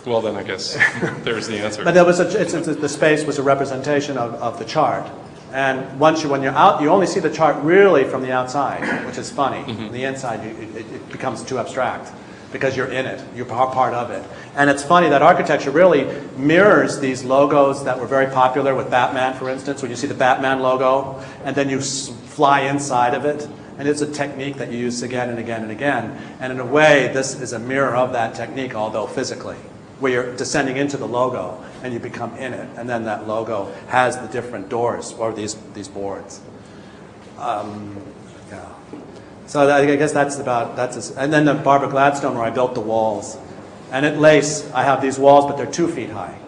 Well, then I guess there's the answer. But the space was a representation of the chart. And when you're out, you only see the chart really from the outside, which is funny. From the inside, it becomes too abstract because you're in it. You're part of it. And it's funny that architecture really mirrors these logos that were very popular with Batman, for instance, when you see the Batman logo, and then you fly inside of it. And it's a technique that you use again and again and again. And in a way, this is a mirror of that technique, although physically, where you're descending into the logo and you become in it. And then that logo has the different doors or these boards. Yeah. So I guess and then the Barbara Gladstone, where I built the walls. And at Lace, I have these walls, but they're 2 feet high.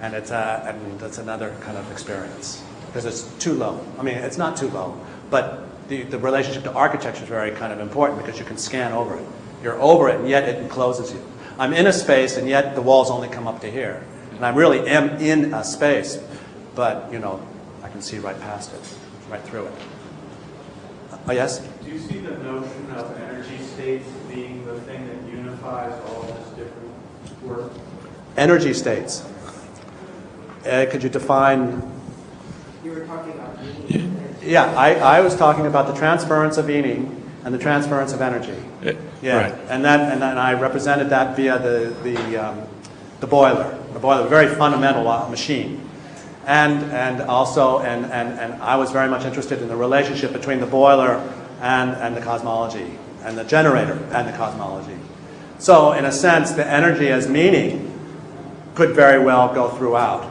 And that's another kind of experience. Because it's too low. I mean, it's not too low, but the relationship to architecture is very kind of important because you can scan over it. You're over it, and yet it encloses you. I'm in a space, and yet the walls only come up to here. And I really am in a space, but, I can see right past it, right through it. Oh, yes? Do you see the notion of energy states being the thing that unifies all this different work? Energy states. Could you define? You were talking about meaning. Yeah, I was talking about the transference of meaning and the transference of energy. Yeah, Right. and I represented that via the boiler. The boiler, a very fundamental machine, and also I was very much interested in the relationship between the boiler and the cosmology, and the generator and the cosmology. So, in a sense, the energy as meaning could very well go throughout,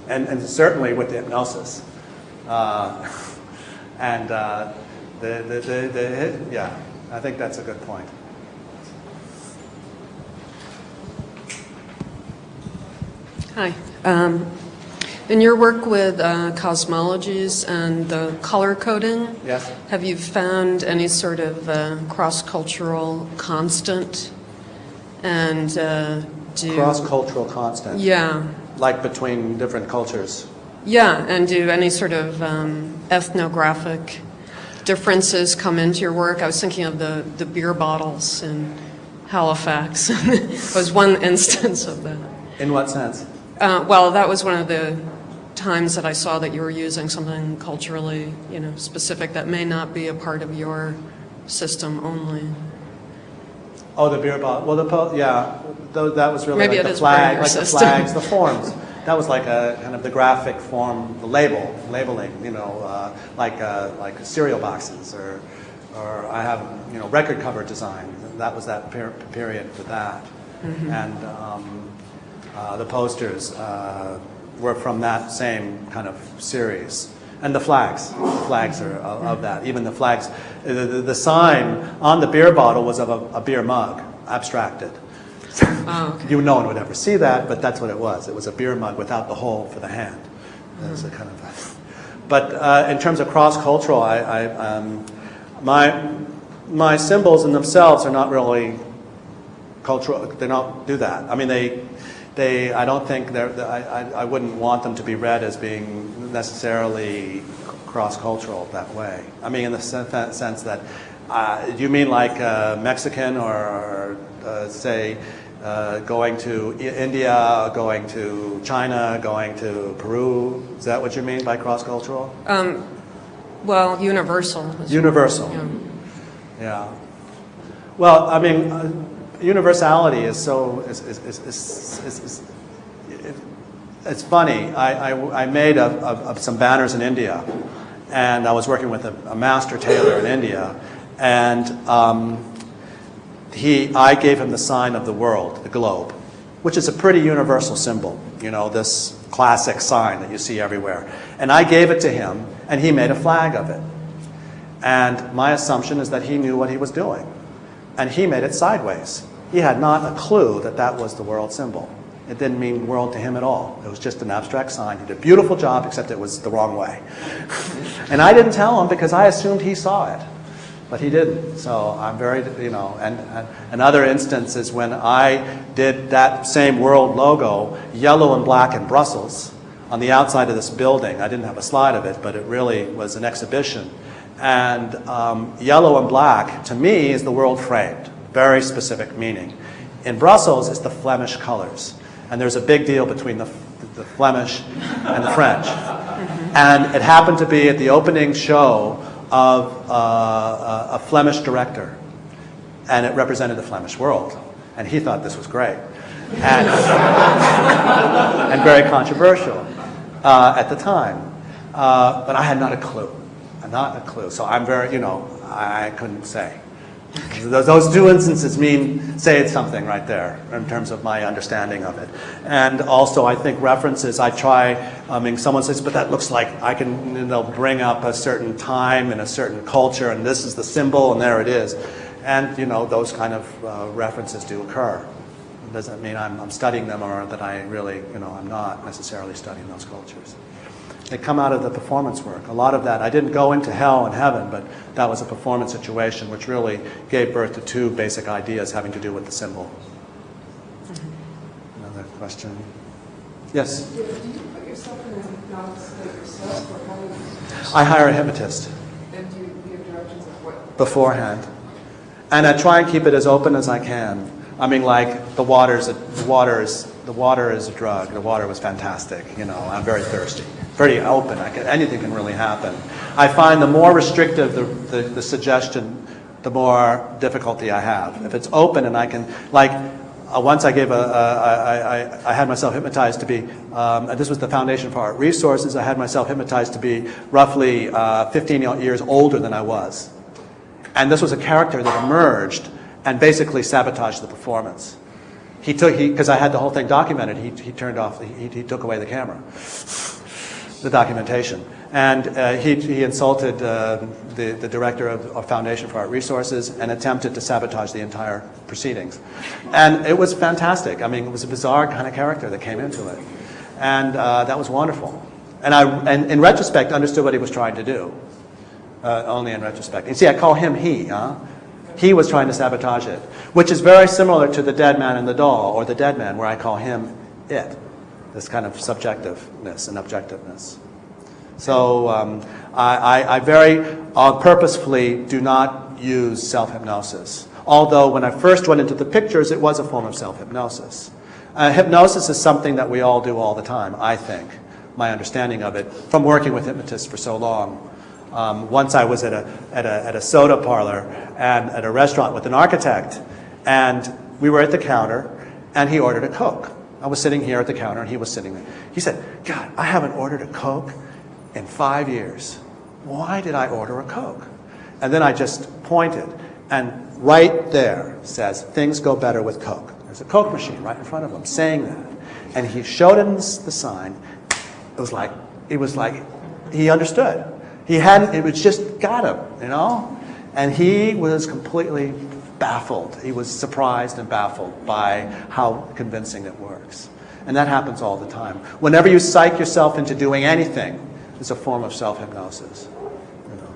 and certainly with the hypnosis. Yeah, I think that's a good point. Hi. In your work with cosmologies and the color coding, Yes. have you found any sort of cross-cultural constant? And Cross-cultural constant. Yeah. Like between different cultures. Yeah, and do any sort of ethnographic differences come into your work? I was thinking of the beer bottles in Halifax. was one instance of that. In what sense? Well, that was one of the times that I saw that you were using something culturally, specific that may not be a part of your system only. Oh, the beer bottle. Well, that was really Maybe like it the is part of flag, your like the system. flags, the forms. That was like a kind of the graphic form, the labeling. Like cereal boxes, or I have record cover design. That was that period for that, and the posters were from that same kind of series. And the flags are of that. Even the flags, the sign on the beer bottle was of a beer mug, abstracted. Oh, okay. No one would ever see that, but that's what it was. It was a beer mug without the hole for the hand. It was a kind of. But in terms of cross-cultural, my symbols in themselves are not really cultural. They don't do that. I mean, I don't think I wouldn't want them to be read as being necessarily cross-cultural that way. I mean, in the sense that, do you mean like Mexican or say going to India, going to China, going to Peru. Is that what you mean by cross-cultural? Well, universal. Universal. Yeah. Yeah. Well, I mean, universality is so. It's funny. I made some banners in India, and I was working with a master tailor in India, and I gave him the sign of the world, the globe, which is a pretty universal symbol. You know, this classic sign that you see everywhere. And I gave it to him, and he made a flag of it. And my assumption is that he knew what he was doing. And he made it sideways. He had not a clue that that was the world symbol. It didn't mean world to him at all. It was just an abstract sign. He did a beautiful job, except it was the wrong way. And I didn't tell him because I assumed he saw it. But he didn't. So I'm very, you know, and another instance is when I did that same world logo, yellow and black in Brussels, on the outside of this building. I didn't have a slide of it, but it really was an exhibition. And yellow and black, to me, is the world framed. Very specific meaning. In Brussels, it's the Flemish colors. And there's a big deal between the Flemish and the French. And it happened to be at the opening show of a Flemish director. And it represented the Flemish world. And he thought this was great. And, and very controversial at the time. But I had not a clue. Not a clue. So I'm very, you know, I couldn't say. Those two instances say something right there in terms of my understanding of it. And also, I think references, I try, I mean, someone says, but that looks like I can, you know, bring up a certain time and a certain culture, and this is the symbol, and there it is. And, you know, those kind of references do occur. It doesn't mean I'm studying them or that I really, you know, I'm not necessarily studying those cultures. They come out of the performance work. A lot of that, I didn't go into hell and heaven, but that was a performance situation which really gave birth to two basic ideas having to do with the symbol. Another question? Yes? Do you put yourself in a hypnotic state yourself, or how do you... I hire a hypnotist. And do you give directions of what? Beforehand. And I try and keep it as open as I can. I mean, like, the water is a drug. The water was fantastic. You know, I'm very thirsty. Pretty open. Anything can really happen. I find the more restrictive the suggestion, the more difficulty I have. If it's open and I can, like, once I gave I had myself hypnotized to be, this was the Foundation for Art Resources, I had myself hypnotized to be roughly 15 years older than I was. And this was a character that emerged and basically sabotaged the performance. Because I had the whole thing documented, he turned off, he took away the camera. The documentation. And he insulted the director of Foundation for Art Resources and attempted to sabotage the entire proceedings. And it was fantastic. I mean, it was a bizarre kind of character that came into it. And that was wonderful. And in retrospect, understood what he was trying to do. Only in retrospect. You see, I call him he, huh? He was trying to sabotage it, which is very similar to the dead man and the doll, or the dead man, where I call him it. This kind of subjectiveness and objectiveness. So I very purposefully do not use self-hypnosis. Although when I first went into the pictures, it was a form of self-hypnosis. Hypnosis is something that we all do all the time, I think, my understanding of it, from working with hypnotists for so long. Once I was at a soda parlor and at a restaurant with an architect, and we were at the counter, and he ordered a Coke. I was sitting here at the counter, and he was sitting there. He said, God, I haven't ordered a Coke in 5 years. Why did I order a Coke? And then I just pointed, and right there says, things go better with Coke. There's a Coke machine right in front of him saying that. And he showed him the sign. It was like he understood. It was just got him, you know? And he was completely baffled. He was surprised and baffled by how convincing it works. And that happens all the time. Whenever you psych yourself into doing anything, it's a form of self-hypnosis. You know?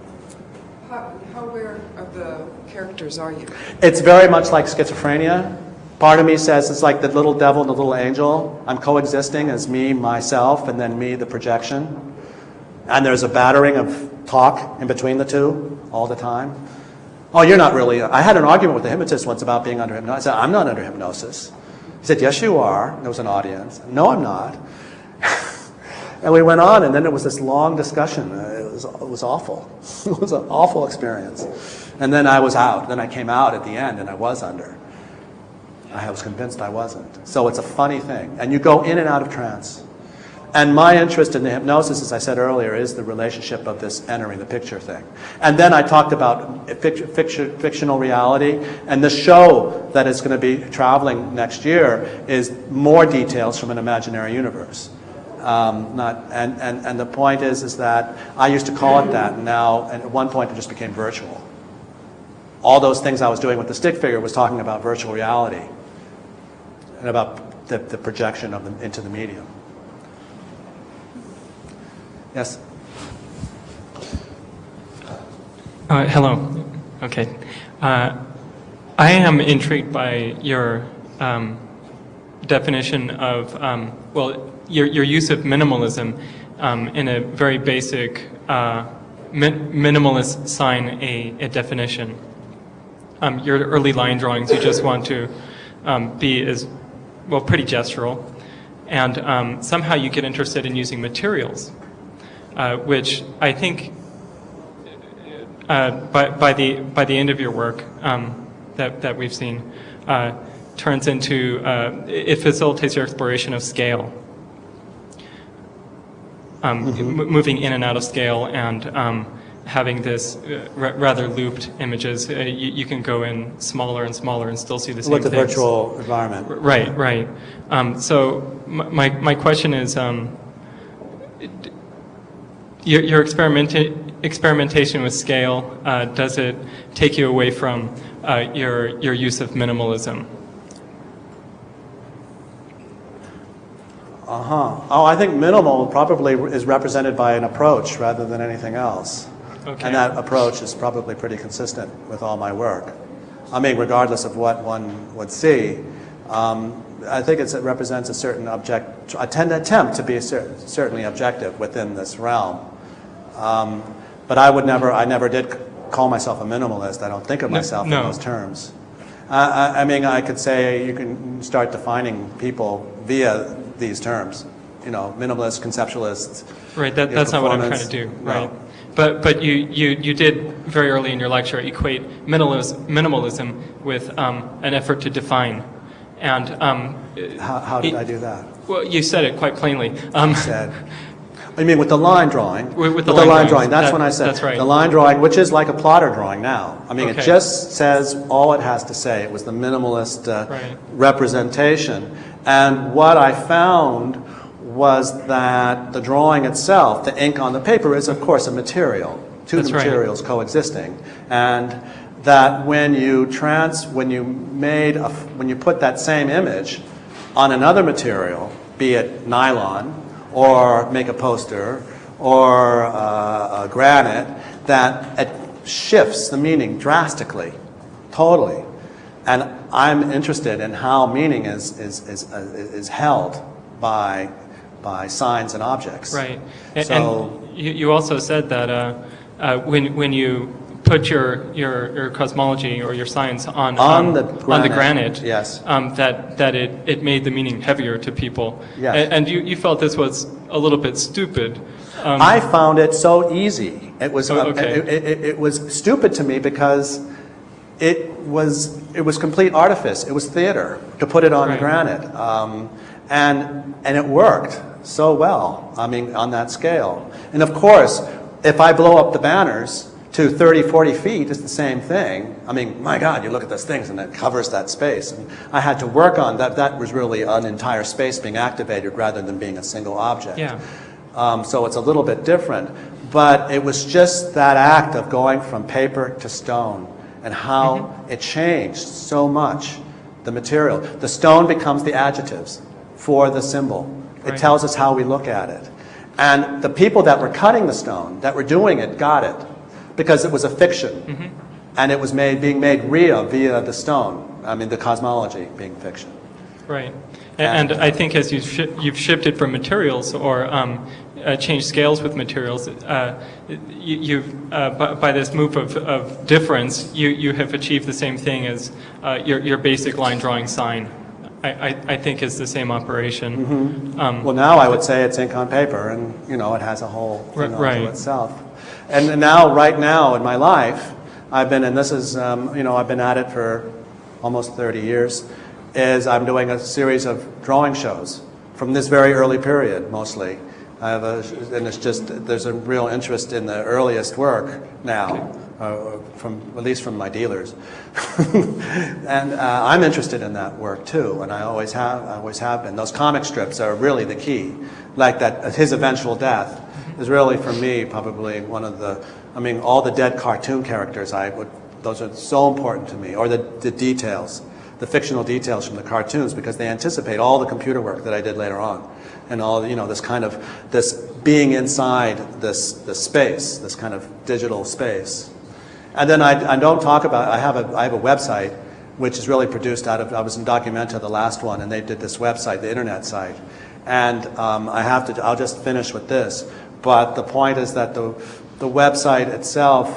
How aware of the characters are you? It's very much like schizophrenia. Part of me says it's like the little devil and the little angel. I'm coexisting as me, myself, and then me, the projection. And there's a battering of talk in between the two all the time. Oh, you're not really. I had an argument with the hypnotist once about being under hypnosis. I said, I'm not under hypnosis. He said, yes, you are. And there was an audience. No, I'm not. And we went on, and then there was this long discussion. It was awful. It was an awful experience. And then I was out. Then I came out at the end, and I was under. I was convinced I wasn't. So it's a funny thing. And you go in and out of trance. And my interest in the hypnosis, as I said earlier, is the relationship of this entering the picture thing. And then I talked about fictional reality, and the show that is going to be traveling next year is more details from an imaginary universe. And the point is that I used to call it that, and now, and at one point it just became virtual. All those things I was doing with the stick figure was talking about virtual reality and about the projection of them into the medium. Yes? Hello. Okay. I am intrigued by your definition of, your use of minimalism in a very basic minimalist sign a definition. Your early line drawings, you just want to be pretty gestural, and somehow you get interested in using materials. Which I think by the end of your work that we've seen turns into it facilitates your exploration of scale, moving in and out of scale, and having this rather looped images. You can go in smaller and smaller and still see the same things. With the virtual environment. Right. So my question is. Your experimentation with scale, does it take you away from your use of minimalism? Oh, I think minimal probably is represented by an approach rather than anything else. Okay. And that approach is probably pretty consistent with all my work. I mean, regardless of what one would see, I think it represents a certain attempt to be certainly objective within this realm. But I never did call myself a minimalist. I don't think of myself in those terms. I mean, I could say you can start defining people via these terms. You know, minimalist, conceptualist. Right. That's not what I'm trying to do. Right. No. But you did very early in your lecture equate minimalism with an effort to define. And how did I do that? Well, you said it quite plainly. I mean, with the line drawing. With the line drawing. That's when I said. That's right. The line drawing, which is like a plotter drawing now. I mean, okay. It just says all it has to say. It was the minimalist representation. And what I found was that the drawing itself, the ink on the paper, is of course a material. Two materials coexisting. And that when you put that same image on another material, be it nylon, or make a poster, or granite, that it shifts the meaning drastically, totally. And I'm interested in how meaning is held by signs and objects. Right. So, and you also said that when you put your cosmology or your science on the granite, yes. That it made the meaning heavier to people. Yes. And you felt this was a little bit stupid. I found it so easy. It was okay. it was stupid to me because it was complete artifice. It was theater to put it on granite, and it worked so well. I mean, on that scale. And of course, if I blow up the banners to 30, 40 feet, it's the same thing. I mean, my God, you look at those things and it covers that space. And I had to work on that. That was really an entire space being activated rather than being a single object. Yeah. So it's a little bit different. But it was just that act of going from paper to stone and how it changed so much, the material. The stone becomes the adjectives for the symbol. It tells us how we look at it. And the people that were cutting the stone, that were doing it, got it. Because it was a fiction, and it was being made real via the stone. I mean, the cosmology being fiction. Right, and I think as you've shifted from materials or changed scales with materials, you've by this move of difference, you have achieved the same thing as your basic line drawing sign. I think is the same operation. Well, now I would say it's ink on paper, and it has a whole thing Right. onto itself. And now, right now in my life, I've been, and this is, I've been at it for almost 30 years, is I'm doing a series of drawing shows from this very early period, mostly. And it's just, there's a real interest in the earliest work now, at least from my dealers. And I'm interested in that work too, and I always have been. Those comic strips are really the key. Like that, his eventual death is really, for me, probably one of the, all the dead cartoon characters, those are so important to me, or the details, the fictional details from the cartoons, because they anticipate all the computer work that I did later on. And all, this being inside this space, this kind of digital space. And then I don't talk about, I have a website which is really produced out of, I was in Documenta, the last one, and they did this website, the internet site. And I'll just finish with this. But the point is that the website itself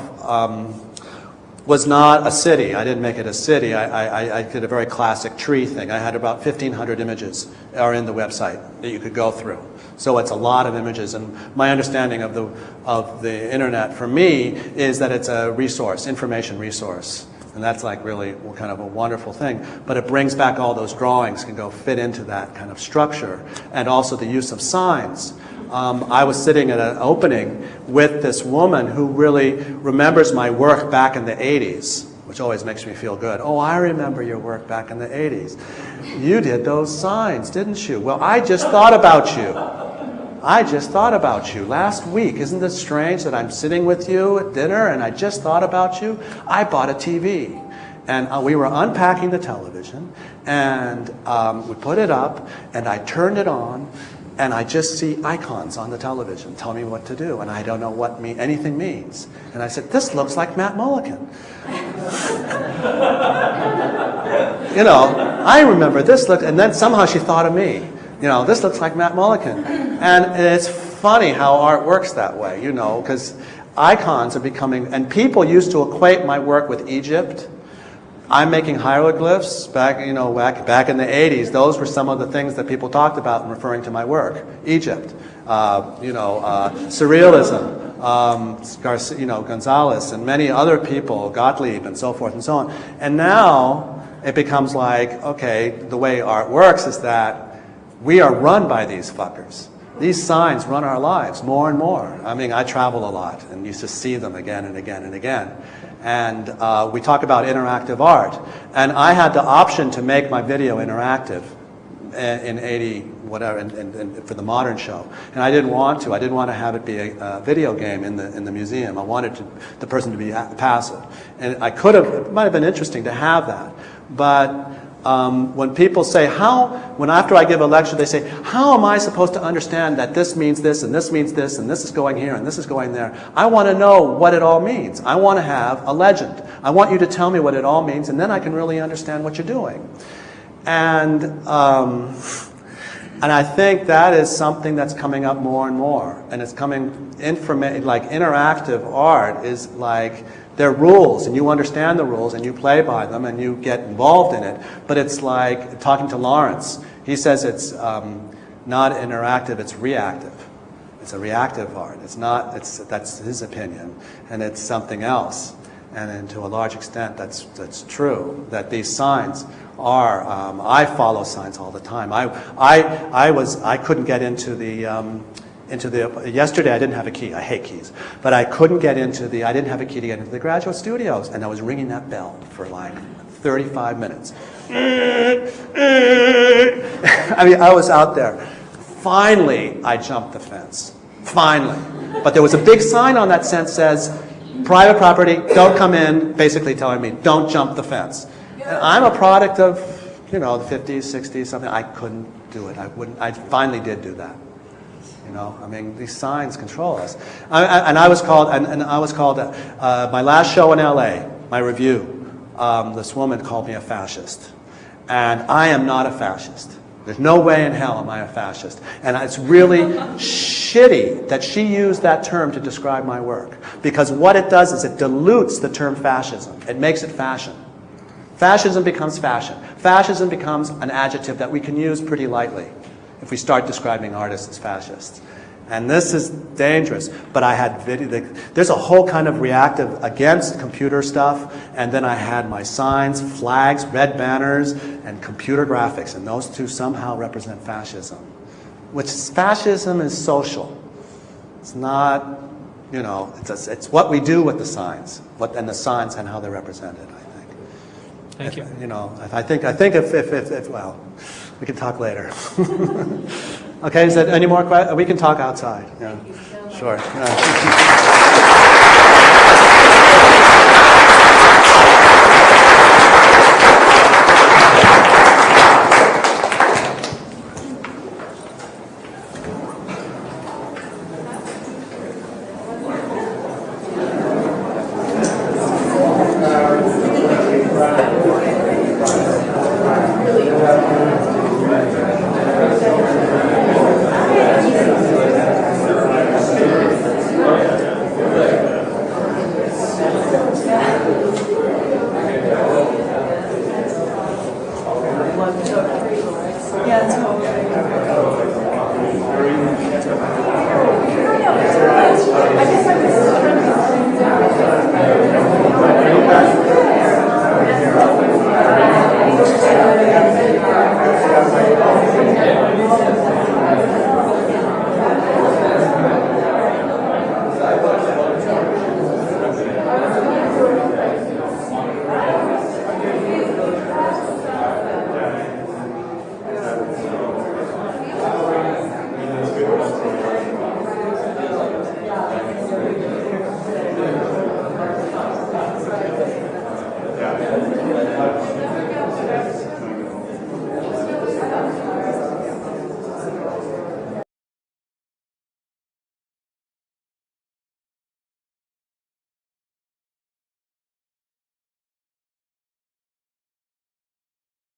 was not a city. I didn't make it a city. I did a very classic tree thing. I had about 1,500 images are in the website that you could go through. So it's a lot of images. And my understanding of the internet for me is that it's a resource, information resource. And that's like really kind of a wonderful thing. But it brings back all those drawings, can go fit into that kind of structure. And also the use of signs. I was sitting at an opening with this woman who really remembers my work back in the 80s, which always makes me feel good. Oh, I remember your work back in the 80s. You did those signs, didn't you? Well, I just thought about you. I just thought about you last week. Isn't it strange that I'm sitting with you at dinner and I just thought about you? I bought a TV. And we were unpacking the television, and we put it up, and I turned it on, and I just see icons on the television telling me what to do, and I don't know what anything means. And I said, this looks like Matt Mullican. I remember this look, and then somehow she thought of me. This looks like Matt Mullican. And it's funny how art works that way, because icons are becoming, and people used to equate my work with Egypt. I'm making hieroglyphs back in the 80s. Those were some of the things that people talked about in referring to my work. Egypt, surrealism, Gonzalez, and many other people, Gottlieb, and so forth and so on. And now it becomes like, okay, the way art works is that we are run by these fuckers. These signs run our lives more and more. I travel a lot and used to see them again and again and again. And we talk about interactive art. And I had the option to make my video interactive in 80, whatever, and for the modern show. And I didn't want to. I didn't want to have it be a video game in the museum. I wanted the person to be passive. And it might have been interesting to have that. But when people say, after I give a lecture, they say, how am I supposed to understand that this means this, and this means this, and this is going here, and this is going there? I want to know what it all means. I want to have a legend. I want you to tell me what it all means, and then I can really understand what you're doing. And I think that is something that's coming up more and more. And it's coming, like interactive art is like, there are rules, and you understand the rules, and you play by them, and you get involved in it. But it's like talking to Lawrence. He says it's not interactive, it's reactive. It's a reactive art. That's his opinion, and it's something else. And to a large extent, that's true. That these signs are. I follow signs all the time. I couldn't get into the. Yesterday I didn't have a key. I hate keys. But I couldn't get I didn't have a key to get into the graduate studios. And I was ringing that bell for like 35 minutes. I was out there. Finally, I jumped the fence. Finally. But there was a big sign on that fence says, private property, don't come in, basically telling me, don't jump the fence. And I'm a product of, the 50s, 60s, something. I couldn't do it. I finally did do that. These signs control us. I was called, my last show in LA, my review, this woman called me a fascist. And I am not a fascist. There's no way in hell am I a fascist. And it's really shitty that she used that term to describe my work. Because what it does is it dilutes the term fascism. It makes it fashion. Fascism becomes fashion. Fascism becomes an adjective that we can use pretty lightly if we start describing artists as fascists. And this is dangerous, but I had there's a whole kind of reactive against computer stuff, and then I had my signs, flags, red banners, and computer graphics, and those two somehow represent fascism. Which fascism is social. It's not, you know, it's what we do with the signs, and the signs and how they're represented, I think. Thank you. You know, I think if well, we can talk later. Okay, is there any more questions? We can talk outside. Yeah. Sure. Yeah.